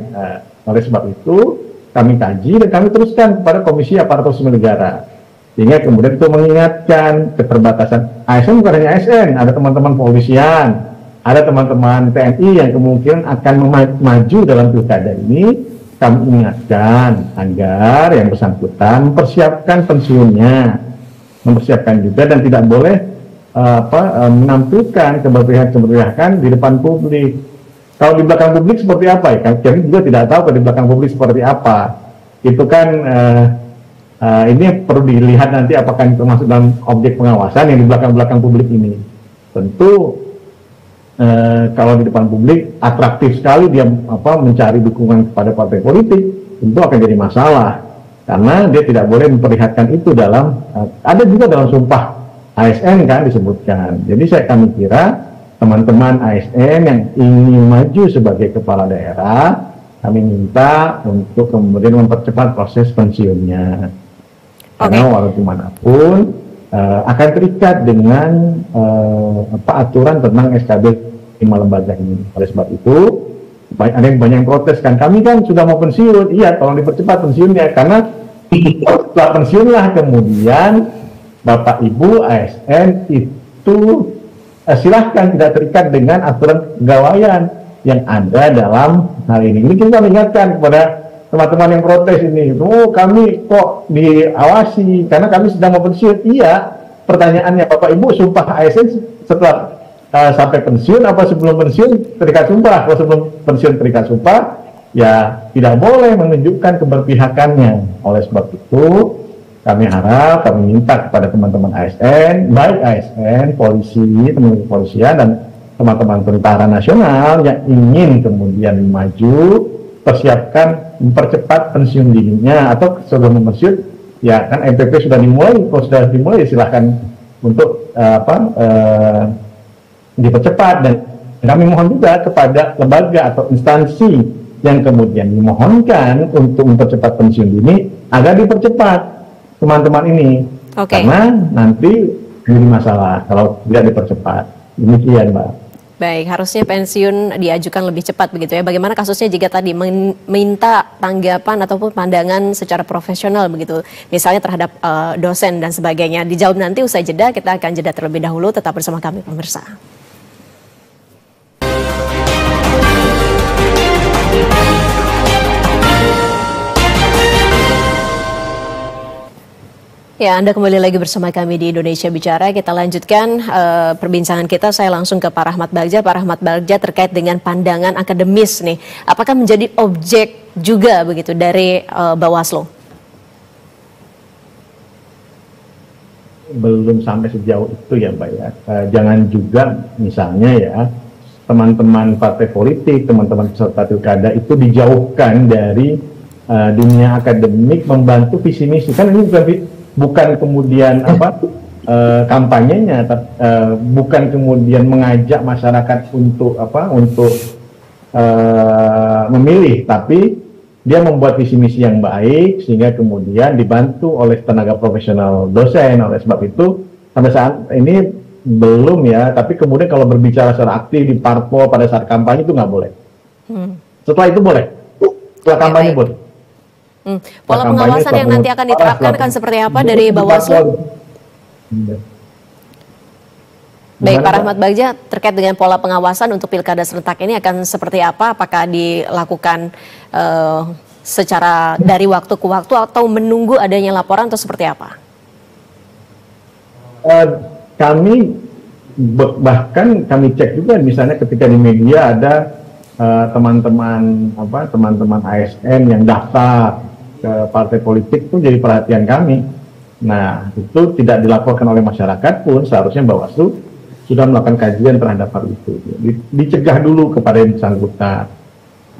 B: Oleh sebab itu kami kaji dan kami teruskan kepada Komisi Aparatur Sipil Negara, sehingga kemudian itu mengingatkan keterbatasan ASN. Bukan hanya ASN, ada teman-teman polisian, ada teman-teman TNI yang kemungkinan akan maju dalam pilkada ini. Kami ingatkan agar yang bersangkutan mempersiapkan pensiunnya, mempersiapkan juga, dan tidak boleh menampilkan keberpihakan di depan publik. Kalau di belakang publik seperti apa ya? Kami juga tidak tahu kalau di belakang publik seperti apa. Itu kan ini perlu dilihat nanti apakah itu masuk dalam objek pengawasan yang di belakang publik ini. Tentu kalau di depan publik atraktif sekali dia mencari dukungan kepada partai politik, tentu akan jadi masalah karena dia tidak boleh memperlihatkan itu dalam ada juga dalam sumpah ASN kan disebutkan. Jadi kami kira teman-teman ASN yang ingin maju sebagai kepala daerah, kami minta untuk kemudian mempercepat proses pensiunnya. Karena walaupun manapun akan terikat dengan aturan tentang SKB 5 lembaga ini. Oleh sebab itu, ada yang banyak yang protes kan, kami kan sudah mau pensiun, iya tolong dipercepat pensiunnya, karena setelah pensiunlah kemudian Bapak Ibu ASN itu silahkan tidak terikat dengan aturan kepegawaian yang ada dalam hal ini. Ini kita mengingatkan kepada teman-teman yang protes ini, kami kok diawasi karena kami sedang mau pensiun. Iya, pertanyaannya, Bapak Ibu sumpah ASN setelah sampai pensiun apa sebelum pensiun terikat sumpah? Kalau sebelum pensiun terikat sumpah, ya tidak boleh menunjukkan keberpihakannya. Oleh sebab itu, kami harap, kami minta kepada teman-teman ASN, baik ASN, polisi, teman-teman kepolisian, dan teman-teman tentara nasional yang ingin kemudian maju, persiapkan mempercepat pensiun dininya, atau sebelum pensiun, ya kan MPP sudah dimulai, kalau sudah dimulai silahkan untuk dipercepat. Dan kami mohon juga kepada lembaga atau instansi yang kemudian dimohonkan untuk mempercepat pensiun dini agar dipercepat teman-teman ini, karena nanti jadi masalah kalau tidak dipercepat. Demikian, Mbak.
A: Baik, harusnya pensiun diajukan lebih cepat begitu ya. Bagaimana kasusnya jika tadi meminta tanggapan ataupun pandangan secara profesional begitu, misalnya terhadap dosen dan sebagainya. Dijawab nanti usai jeda, kita akan jeda terlebih dahulu. Tetap bersama kami pemirsa. Ya, Anda kembali lagi bersama kami di Indonesia Bicara. Kita lanjutkan perbincangan kita. Saya langsung ke Pak Rahmat Bagja. Pak Rahmat Bagja, terkait dengan pandangan akademis nih, apakah menjadi objek juga begitu dari Bawaslu?
B: Belum sampai sejauh itu ya, Mbak ya. Jangan juga misalnya ya, teman-teman partai politik, teman-teman peserta pilkada itu dijauhkan dari dunia akademik membantu visi misi. Kan ini bukan kemudian kampanyenya, bukan kemudian mengajak masyarakat untuk memilih, tapi dia membuat visi misi yang baik sehingga kemudian dibantu oleh tenaga profesional dosen. Oleh sebab itu sampai saat ini belum ya, tapi kemudian kalau berbicara secara aktif di parpol pada saat kampanye itu nggak boleh. Setelah itu boleh, setelah kampanye boleh.
A: Pola pengawasan yang nanti akan diterapkan akan seperti apa dari Bawaslu? Baik, Pak Rahmat Bagja, terkait dengan pola pengawasan untuk pilkada serentak ini akan seperti apa? Apakah dilakukan secara dari waktu ke waktu atau menunggu adanya laporan atau seperti apa?
B: Kami bahkan kami cek juga, misalnya ketika di media ada teman-teman ASN yang daftar ke partai politik, itu jadi perhatian kami. Nah, itu tidak dilaporkan oleh masyarakat pun seharusnya Bawaslu sudah melakukan kajian terhadap hal itu. Dicegah dulu kepada yang bersangkutan.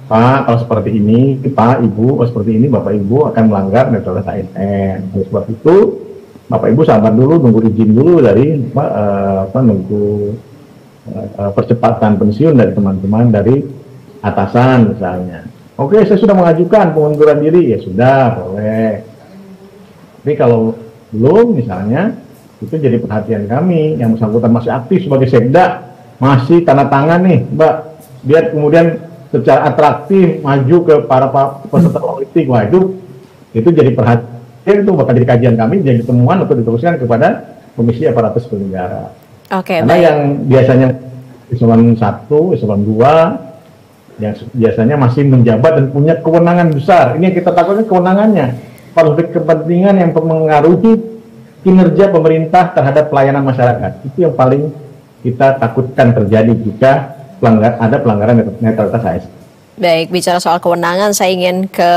B: Pak, kalau seperti ini, Pak, Ibu, kalau seperti ini, Bapak Ibu akan melanggar netralitas ASN. Oleh sebab itu, Bapak Ibu sabar dulu, nunggu izin dulu dari nunggu percepatan pensiun dari teman-teman dari atasan misalnya. Oke, saya sudah mengajukan pengunduran diri, ya sudah, boleh. Tapi kalau belum misalnya, itu jadi perhatian kami, yang bersangkutan masih aktif sebagai sekda, masih tanda tangan nih, Mbak, biar kemudian secara atraktif maju ke para peserta politik. Wah, itu jadi perhatian, itu bakal jadi kajian kami, jadi temuan untuk diteruskan kepada Komisi Aparatur Sipil Negara. Karena baik. Yang biasanya eselon 1, eselon 2 yang biasanya masih menjabat dan punya kewenangan besar. Ini yang kita takutkan, kewenangannya, konflik kepentingan yang mempengaruhi kinerja pemerintah terhadap pelayanan masyarakat. Itu yang paling kita takutkan terjadi jika ada pelanggaran netralitas ASN.
A: Baik, bicara soal kewenangan, saya ingin ke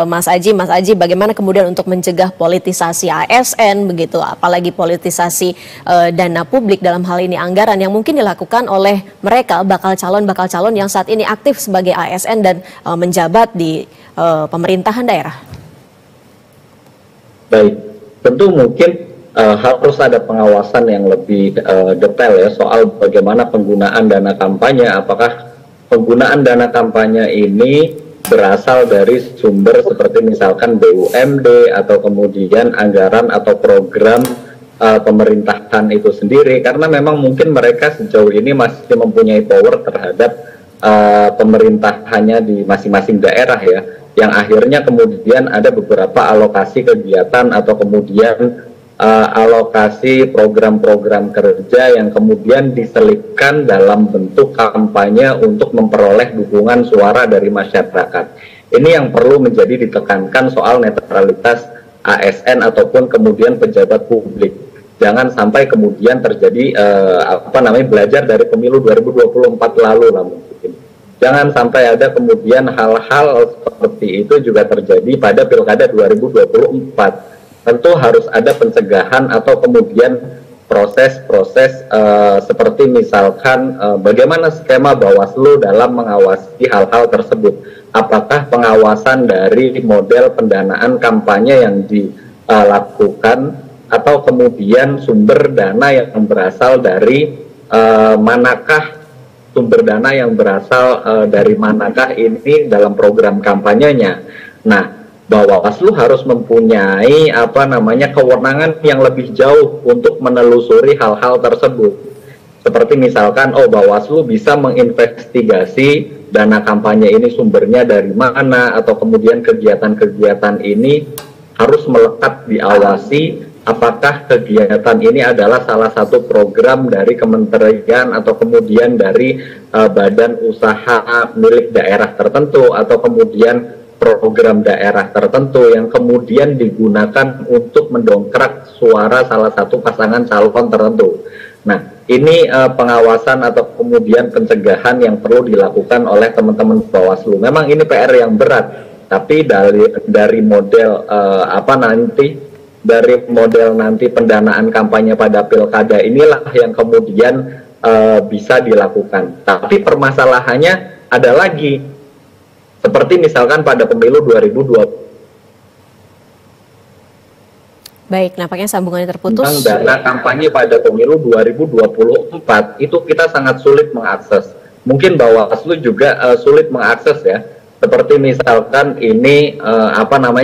A: Mas Aji. Mas Aji, bagaimana kemudian untuk mencegah politisasi ASN begitu, apalagi politisasi dana publik, dalam hal ini anggaran yang mungkin dilakukan oleh mereka bakal calon yang saat ini aktif sebagai ASN dan menjabat di pemerintahan daerah?
E: Baik, tentu mungkin harus ada pengawasan yang lebih detail ya soal bagaimana penggunaan dana kampanye. Apakah penggunaan dana kampanye ini berasal dari sumber seperti misalkan BUMD atau kemudian anggaran atau program pemerintahan itu sendiri, karena memang mungkin mereka sejauh ini masih mempunyai power terhadap pemerintahannya di masing-masing daerah ya, yang akhirnya kemudian ada beberapa alokasi kegiatan atau kemudian alokasi program-program kerja yang kemudian diselipkan dalam bentuk kampanye untuk memperoleh dukungan suara dari masyarakat. Ini yang perlu menjadi ditekankan soal netralitas ASN ataupun kemudian pejabat publik. jangan sampai kemudian terjadi belajar dari pemilu 2024 lalu lah mungkin. Jangan sampai ada kemudian hal-hal seperti itu juga terjadi pada pilkada 2024. Tentu harus ada pencegahan atau kemudian proses-proses seperti misalkan bagaimana skema Bawaslu dalam mengawasi hal-hal tersebut. Apakah pengawasan dari model pendanaan kampanye yang dilakukan atau kemudian sumber dana yang berasal dari sumber dana yang berasal dari manakah ini dalam program kampanyenya. Nah, Bawaslu harus mempunyai kewenangan yang lebih jauh untuk menelusuri hal-hal tersebut. Seperti misalkan, Bawaslu bisa menginvestigasi dana kampanye ini sumbernya dari mana, atau kemudian kegiatan-kegiatan ini harus melekat diawasi. Apakah kegiatan ini adalah salah satu program dari kementerian atau kemudian dari badan usaha milik daerah tertentu, atau kemudian program daerah tertentu yang kemudian digunakan untuk mendongkrak suara salah satu pasangan calon tertentu. Nah, ini pengawasan atau kemudian pencegahan yang perlu dilakukan oleh teman-teman Bawaslu. Memang ini PR yang berat, tapi dari model nanti pendanaan kampanye pada pilkada inilah yang kemudian bisa dilakukan. Tapi permasalahannya ada lagi, seperti misalkan pada pemilu 2020.
A: Baik, nampaknya sambungannya terputus.
E: Dana kampanye pada pemilu 2024 itu kita sangat sulit mengakses. Mungkin Bawaslu juga sulit mengakses ya. Seperti misalkan ini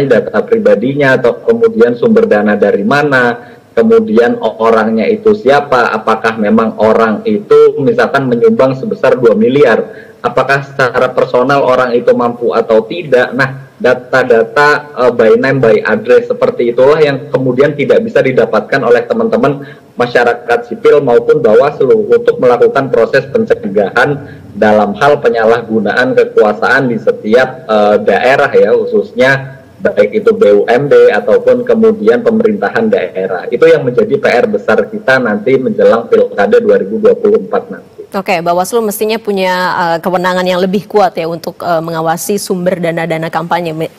E: data pribadinya, atau kemudian sumber dana dari mana, kemudian orangnya itu siapa, apakah memang orang itu misalkan menyumbang sebesar 2 miliar, apakah secara personal orang itu mampu atau tidak. Nah, data-data by name, by address seperti itulah yang kemudian tidak bisa didapatkan oleh teman-teman masyarakat sipil maupun Bawaslu untuk melakukan proses pencegahan dalam hal penyalahgunaan kekuasaan di setiap daerah ya, khususnya baik itu BUMD ataupun kemudian pemerintahan daerah. Itu yang menjadi PR besar kita nanti menjelang pilkada 2024 nanti.
A: Oke, Bawaslu mestinya punya kewenangan yang lebih kuat ya untuk mengawasi sumber dana-dana kampanye.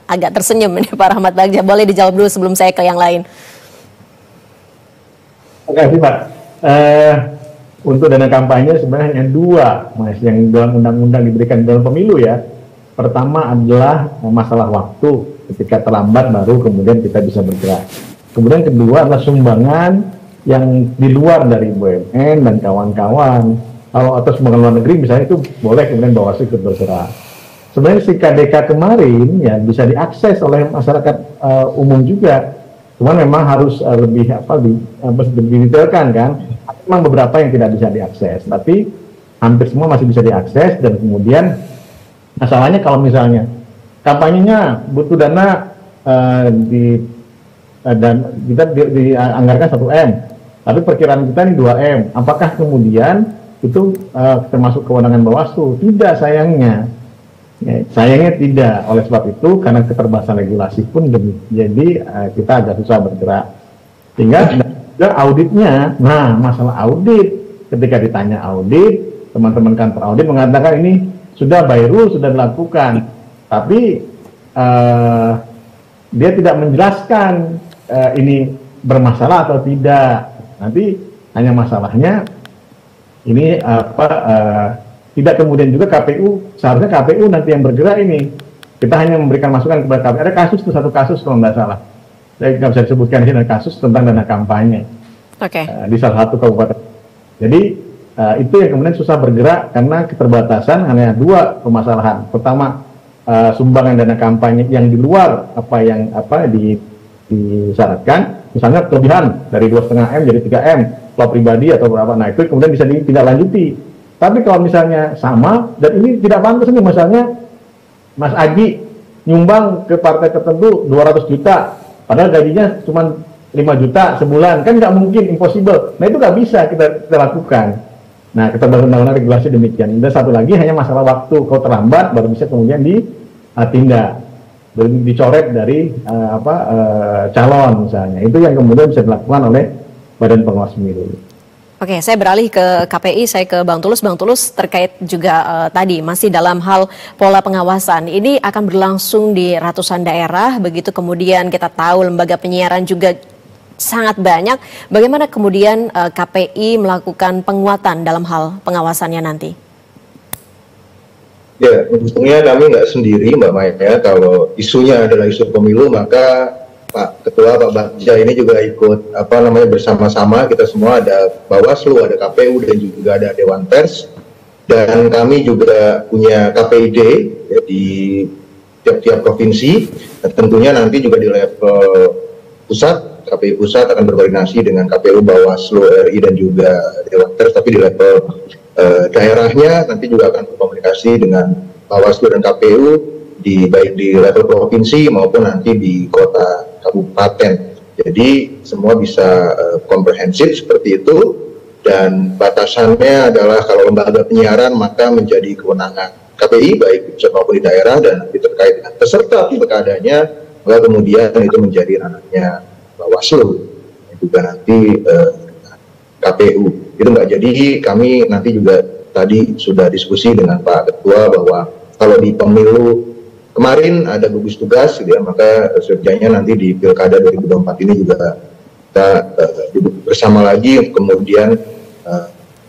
A: Agak tersenyum nih Pak Rahmat Bagja. Boleh dijawab dulu sebelum saya ke yang lain.
B: Oke, Pak. Untuk dana kampanye sebenarnya hanya dua, Mas, yang dalam undang-undang diberikan dalam pemilu ya. Pertama adalah masalah waktu, ketika terlambat baru kemudian kita bisa bergerak. Kemudian kedua adalah sumbangan yang di luar dari BUMN dan kawan-kawan. Kalau atas sumbangan luar negeri misalnya itu boleh kemudian Bawaslu ikut bergerak. Sebenarnya si KDK kemarin ya bisa diakses oleh masyarakat umum juga. Cuman memang harus lebih didetailkan kan. Memang beberapa yang tidak bisa diakses, tapi hampir semua masih bisa diakses. Dan kemudian masalahnya kalau misalnya kampanyenya butuh dana dan kita dianggarkan 1 M, tapi perkiraan kita ini 2 M. Apakah kemudian itu termasuk kewenangan Bawaslu? Tidak, sayangnya. Sayangnya tidak. Oleh sebab itu, karena keterbatasan regulasi pun jadi kita agak susah bergerak. Sehingga juga auditnya, nah masalah audit, ketika ditanya audit, teman-teman kantor audit mengatakan ini sudah by rule, sudah dilakukan. Tapi dia tidak menjelaskan ini bermasalah atau tidak. Nanti hanya masalahnya ini tidak kemudian juga KPU, seharusnya KPU nanti yang bergerak ini. Kita hanya memberikan masukan kepada KPU. Ada kasus tuh, satu kasus kalau nggak salah. Saya nggak bisa disebutkan di sini, kasus tentang dana kampanye. Di salah satu kabupaten. Jadi itu yang kemudian susah bergerak karena keterbatasan hanya dua permasalahan. Pertama, sumbangan dana kampanye yang di luar apa yang disyaratkan, misalnya kelebihan dari 2,5 M jadi 3 M, kalau pribadi atau berapa, nah itu kemudian bisa ditindaklanjuti. Tapi kalau misalnya sama, dan ini tidak pantas nih, misalnya Mas Aji nyumbang ke partai tertentu 200 juta, padahal gajinya cuma 5 juta sebulan, kan nggak mungkin, impossible. Nah itu nggak bisa kita lakukan. Nah, keterbatasan regulasi demikian. Dan satu lagi hanya masalah waktu, kalau terlambat baru bisa kemudian ditindak, dicoret dari calon misalnya. Itu yang kemudian bisa dilakukan oleh Badan Pengawas Pemilu.
A: Oke, saya beralih ke KPI, saya ke Bang Tulus. Bang Tulus, terkait juga tadi masih dalam hal pola pengawasan. Ini akan berlangsung di ratusan daerah, begitu kemudian kita tahu lembaga penyiaran juga sangat banyak. Bagaimana kemudian KPI melakukan penguatan dalam hal pengawasannya nanti?
C: Ya, untungnya kami nggak sendiri Mbak Maya. Kalau isunya adalah isu pemilu, maka Pak Ketua, Pak Bagja ini juga ikut bersama-sama. Kita semua ada Bawaslu, ada KPU, dan juga ada Dewan Pers. Dan kami juga punya KPID ya, di tiap-tiap provinsi. Dan tentunya nanti juga di level pusat, KPI pusat akan berkoordinasi dengan KPU, Bawaslu RI, dan juga Dewan Pers. Tapi di level daerahnya nanti juga akan berkomunikasi dengan Bawaslu dan KPU baik di level provinsi maupun nanti di kota kabupaten. Jadi semua bisa komprehensif seperti itu, dan batasannya adalah kalau lembaga penyiaran maka menjadi kewenangan KPI baik di pusat maupun di daerah, dan nanti terkait dengan peserta pilkadanya maka kemudian itu menjadi ranahnya Bawaslu dan juga nanti KPU. Itu enggak, jadi kami nanti juga tadi sudah diskusi dengan Pak Ketua bahwa kalau di pemilu kemarin ada gugus tugas gitu ya, maka sebenarnya nanti di Pilkada 2024 ini juga kita duduk bersama lagi, kemudian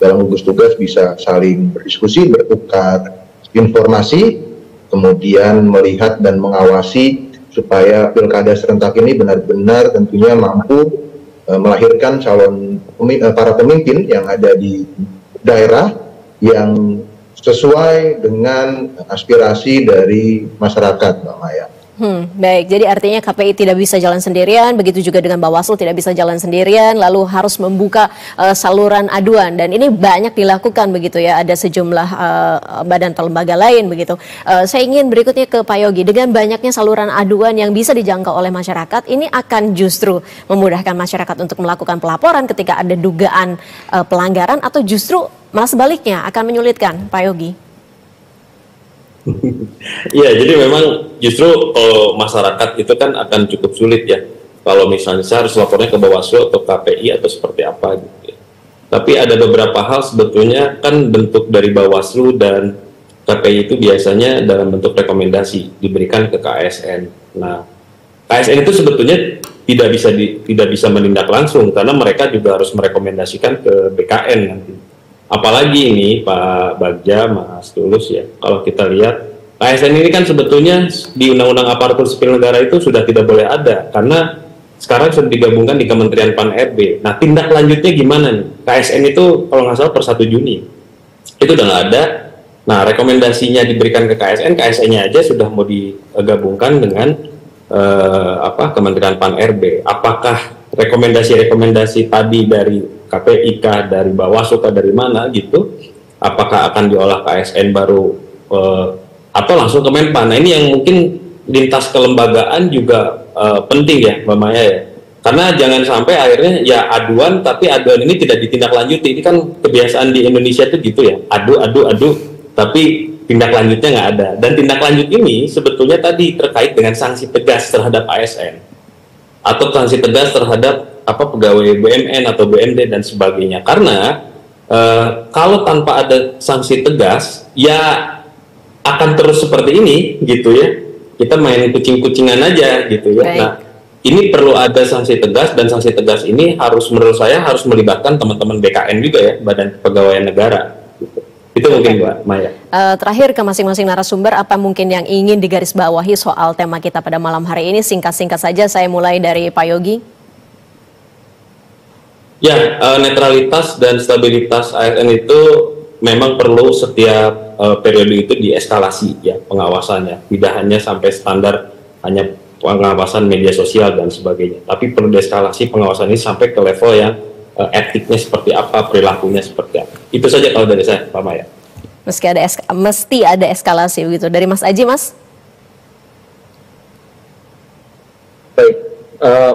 C: dalam gugus tugas bisa saling berdiskusi, bertukar informasi, kemudian melihat dan mengawasi supaya Pilkada serentak ini benar-benar tentunya mampu melahirkan para pemimpin yang ada di daerah yang sesuai dengan aspirasi dari masyarakat, Mbak Maya.
A: Baik, jadi artinya KPI tidak bisa jalan sendirian, begitu juga dengan Bawaslu tidak bisa jalan sendirian, lalu harus membuka saluran aduan, dan ini banyak dilakukan begitu ya, ada sejumlah badan atau lembaga lain begitu. Saya ingin berikutnya ke Pak Yogi, dengan banyaknya saluran aduan yang bisa dijangkau oleh masyarakat, ini akan justru memudahkan masyarakat untuk melakukan pelaporan ketika ada dugaan pelanggaran, atau justru malah sebaliknya akan menyulitkan, Pak Yogi?
D: Iya, jadi memang justru masyarakat itu kan akan cukup sulit ya. Kalau misalnya saya harus lapornya ke Bawaslu atau KPI atau seperti apa gitu ya. Tapi ada beberapa hal sebetulnya kan bentuk dari Bawaslu dan KPI itu biasanya dalam bentuk rekomendasi diberikan ke KSN. Nah, KSN itu sebetulnya tidak bisa menindak langsung karena mereka juga harus merekomendasikan ke BKN nanti. Apalagi ini Pak Bagja, Mas Tulus ya, kalau kita lihat KSN ini kan sebetulnya di Undang-Undang Aparatur Sipil Negara itu sudah tidak boleh ada karena sekarang sudah digabungkan di Kementerian Pan-RB. Nah, tindak lanjutnya gimana nih? KSN itu kalau nggak salah per 1 Juni itu udah nggak ada. Nah, rekomendasinya diberikan ke KSN, KSN-nya aja sudah mau digabungkan dengan Kementerian Pan-RB. Apakah rekomendasi-rekomendasi tadi dari KPI kah, dari Bawaslu kah, dari mana gitu, apakah akan diolah KSN baru atau langsung ke Menpan? Nah, ini yang mungkin lintas kelembagaan juga penting ya Mbak Maya ya, karena jangan sampai akhirnya ya aduan tapi aduan ini tidak ditindaklanjuti. Ini kan kebiasaan di Indonesia itu gitu ya, adu tapi tindak lanjutnya nggak ada. Dan tindak lanjut ini sebetulnya tadi terkait dengan sanksi tegas terhadap ASN atau sanksi tegas terhadap pegawai BUMN atau BUMD dan sebagainya. Karena kalau tanpa ada sanksi tegas ya akan terus seperti ini gitu ya, kita main kucing-kucingan aja gitu ya. Baik. Nah, ini perlu ada sanksi tegas, dan sanksi tegas ini harus, menurut saya, harus melibatkan teman-teman BKN juga ya, Badan Kepegawaian Negara gitu. Itu mungkin Mbak Maya. Terakhir ke masing-masing narasumber, apa mungkin yang ingin digarisbawahi soal tema kita pada malam hari ini? Singkat-singkat saja, saya mulai dari Pak Yogi. Ya, netralitas dan stabilitas ASN itu memang perlu setiap periode itu dieskalasi ya pengawasannya. Tidak hanya sampai standar hanya pengawasan media sosial dan sebagainya, tapi perlu dieskalasi pengawasan ini sampai ke level yang etiknya seperti apa, perilakunya seperti apa. Itu saja kalau dari saya, Pak Maya. Mesti ada eskalasi begitu. Dari Mas Aji, Mas?
E: Baik.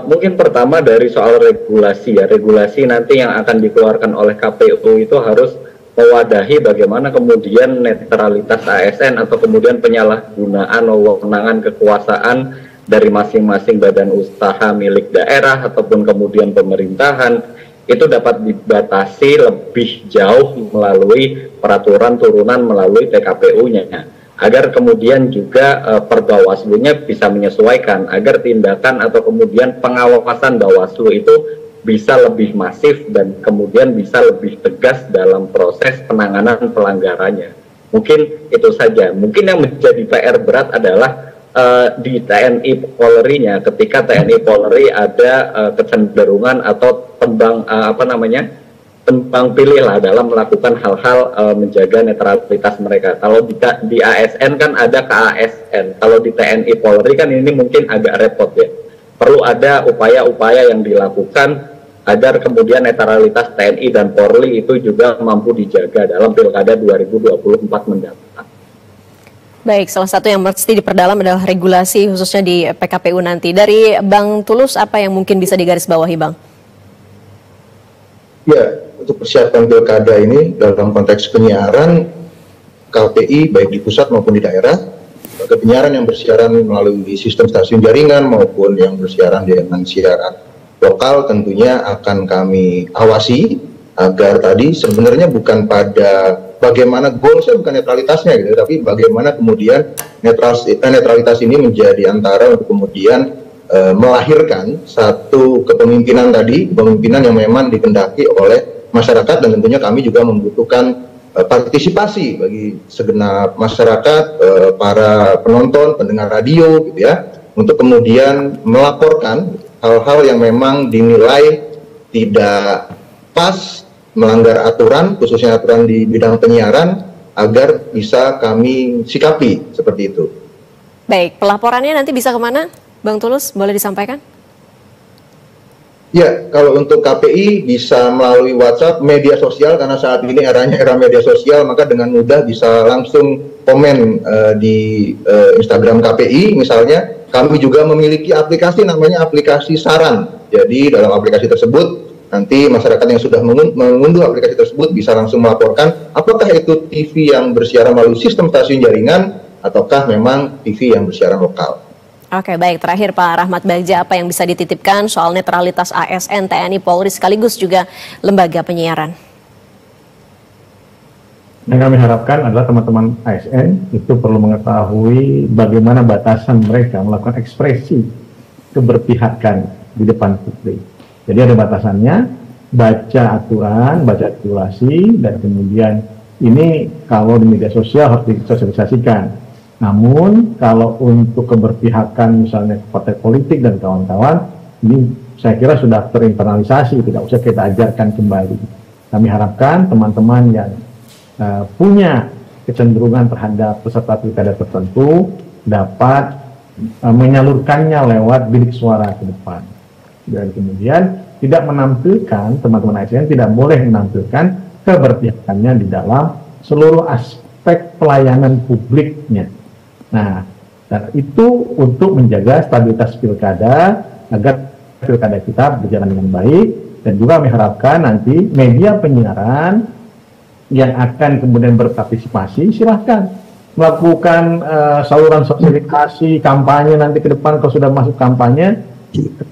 E: Mungkin pertama dari soal regulasi ya, regulasi nanti yang akan dikeluarkan oleh KPU itu harus mewadahi bagaimana kemudian netralitas ASN atau kemudian penyalahgunaan wewenang kekuasaan dari masing-masing badan usaha milik daerah ataupun kemudian pemerintahan itu dapat dibatasi lebih jauh melalui peraturan turunan melalui PKPU-nya, agar kemudian juga Perbawaslu-nya bisa menyesuaikan agar tindakan atau kemudian pengawasan Bawaslu itu bisa lebih masif dan kemudian bisa lebih tegas dalam proses penanganan pelanggarannya. Mungkin itu saja. Mungkin yang menjadi PR berat adalah di TNI Polri-nya, ketika TNI Polri ada kecenderungan atau tembang pilih lah dalam melakukan hal-hal menjaga netralitas mereka. Kalau di ASN kan ada KASN, kalau di TNI Polri kan ini mungkin agak repot ya. Perlu ada upaya-upaya yang dilakukan agar kemudian netralitas TNI dan Polri itu juga mampu dijaga dalam Pilkada 2024 mendatang.
A: Baik, salah satu yang mesti diperdalam adalah regulasi khususnya di PKPU nanti. Dari Bang Tulus, apa yang mungkin bisa digarisbawahi, Bang?
C: Ya, untuk persiapan pilkada ini dalam konteks penyiaran, KPI baik di pusat maupun di daerah, penyiaran yang bersiaran melalui sistem stasiun jaringan maupun yang bersiaran dengan siaran lokal tentunya akan kami awasi agar tadi sebenarnya bukan pada bagaimana goalsnya, bukan netralitasnya gitu, tapi bagaimana kemudian netralitas ini menjadi antara untuk kemudian melahirkan satu kepemimpinan tadi, kepemimpinan yang memang dikehendaki oleh masyarakat, dan tentunya kami juga membutuhkan partisipasi bagi segenap masyarakat, para penonton, pendengar radio gitu ya, untuk kemudian melaporkan hal-hal yang memang dinilai tidak pas, melanggar aturan, khususnya aturan di bidang penyiaran, agar bisa kami sikapi seperti itu.
A: Baik, pelaporannya nanti bisa kemana? Bang Tulus, boleh disampaikan?
C: Ya, kalau untuk KPI bisa melalui WhatsApp, media sosial, karena saat ini eranya era media sosial, maka dengan mudah bisa langsung komen di Instagram KPI misalnya. Kami juga memiliki aplikasi namanya aplikasi Saran. Jadi dalam aplikasi tersebut nanti masyarakat yang sudah mengunduh aplikasi tersebut bisa langsung melaporkan apakah itu TV yang bersiaran melalui sistem stasiun jaringan ataukah memang TV yang bersiaran lokal.
A: Oke, baik. Terakhir Pak Rahmat Bagja, apa yang bisa dititipkan soal netralitas ASN, TNI, Polri sekaligus juga lembaga penyiaran?
B: Yang kami harapkan adalah teman-teman ASN itu perlu mengetahui bagaimana batasan mereka melakukan ekspresi keberpihakan di depan publik. Jadi ada batasannya, baca aturan, baca regulasi, dan kemudian ini kalau di media sosial harus disosialisasikan. Namun kalau untuk keberpihakan misalnya partai politik dan kawan-kawan, ini saya kira sudah terinternalisasi, tidak usah kita ajarkan kembali. Kami harapkan teman-teman yang punya kecenderungan terhadap peserta pilkada tertentu dapat menyalurkannya lewat bilik suara ke depan. Dan kemudian tidak menampilkan, teman-teman ASN tidak boleh menampilkan keberpihakannya di dalam seluruh aspek pelayanan publiknya. Nah, dan itu untuk menjaga stabilitas pilkada agar pilkada kita berjalan dengan baik, dan juga kami harapkan nanti media penyiaran yang akan kemudian berpartisipasi silahkan melakukan saluran sosialisasi kampanye nanti ke depan kalau sudah masuk kampanye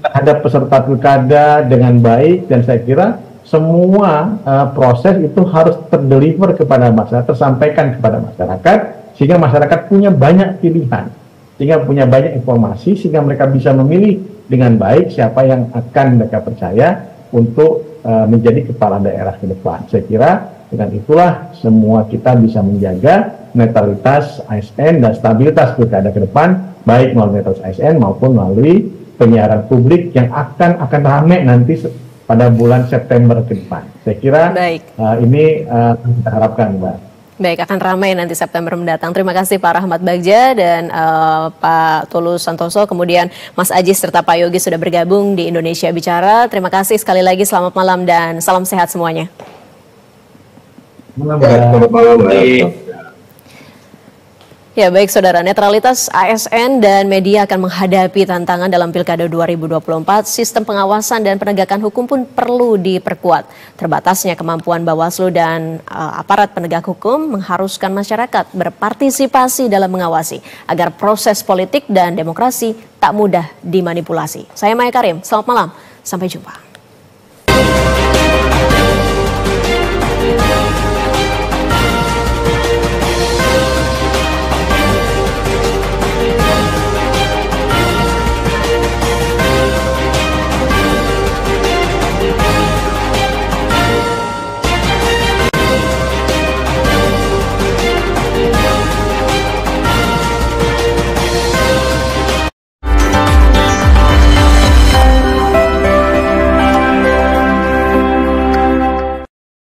B: terhadap peserta pilkada dengan baik, dan saya kira semua proses itu harus terdeliver kepada masyarakat, tersampaikan kepada masyarakat sehingga masyarakat punya banyak pilihan, sehingga punya banyak informasi, sehingga mereka bisa memilih dengan baik siapa yang akan mereka percaya untuk menjadi kepala daerah ke depan. Saya kira dengan itulah semua kita bisa menjaga netralitas ASN dan stabilitas pilkada ke depan, baik melalui netralitas ASN maupun melalui penyiaran publik yang akan ramai nanti pada bulan September ke depan. Saya kira ini kita harapkan, Mbak.
A: Baik, akan ramai nanti September mendatang. Terima kasih Pak Rahmat Bagja dan Pak Tulus Santoso, kemudian Mas Ajis serta Pak Yogi sudah bergabung di Indonesia Bicara. Terima kasih sekali lagi, selamat malam dan salam sehat semuanya.
C: Selamat malam.
A: Ya baik saudara, netralitas ASN dan media akan menghadapi tantangan dalam Pilkada 2024. Sistem pengawasan dan penegakan hukum pun perlu diperkuat. Terbatasnya kemampuan Bawaslu dan aparat penegak hukum mengharuskan masyarakat berpartisipasi dalam mengawasi agar proses politik dan demokrasi tak mudah dimanipulasi. Saya Maya Karim, selamat malam, sampai jumpa.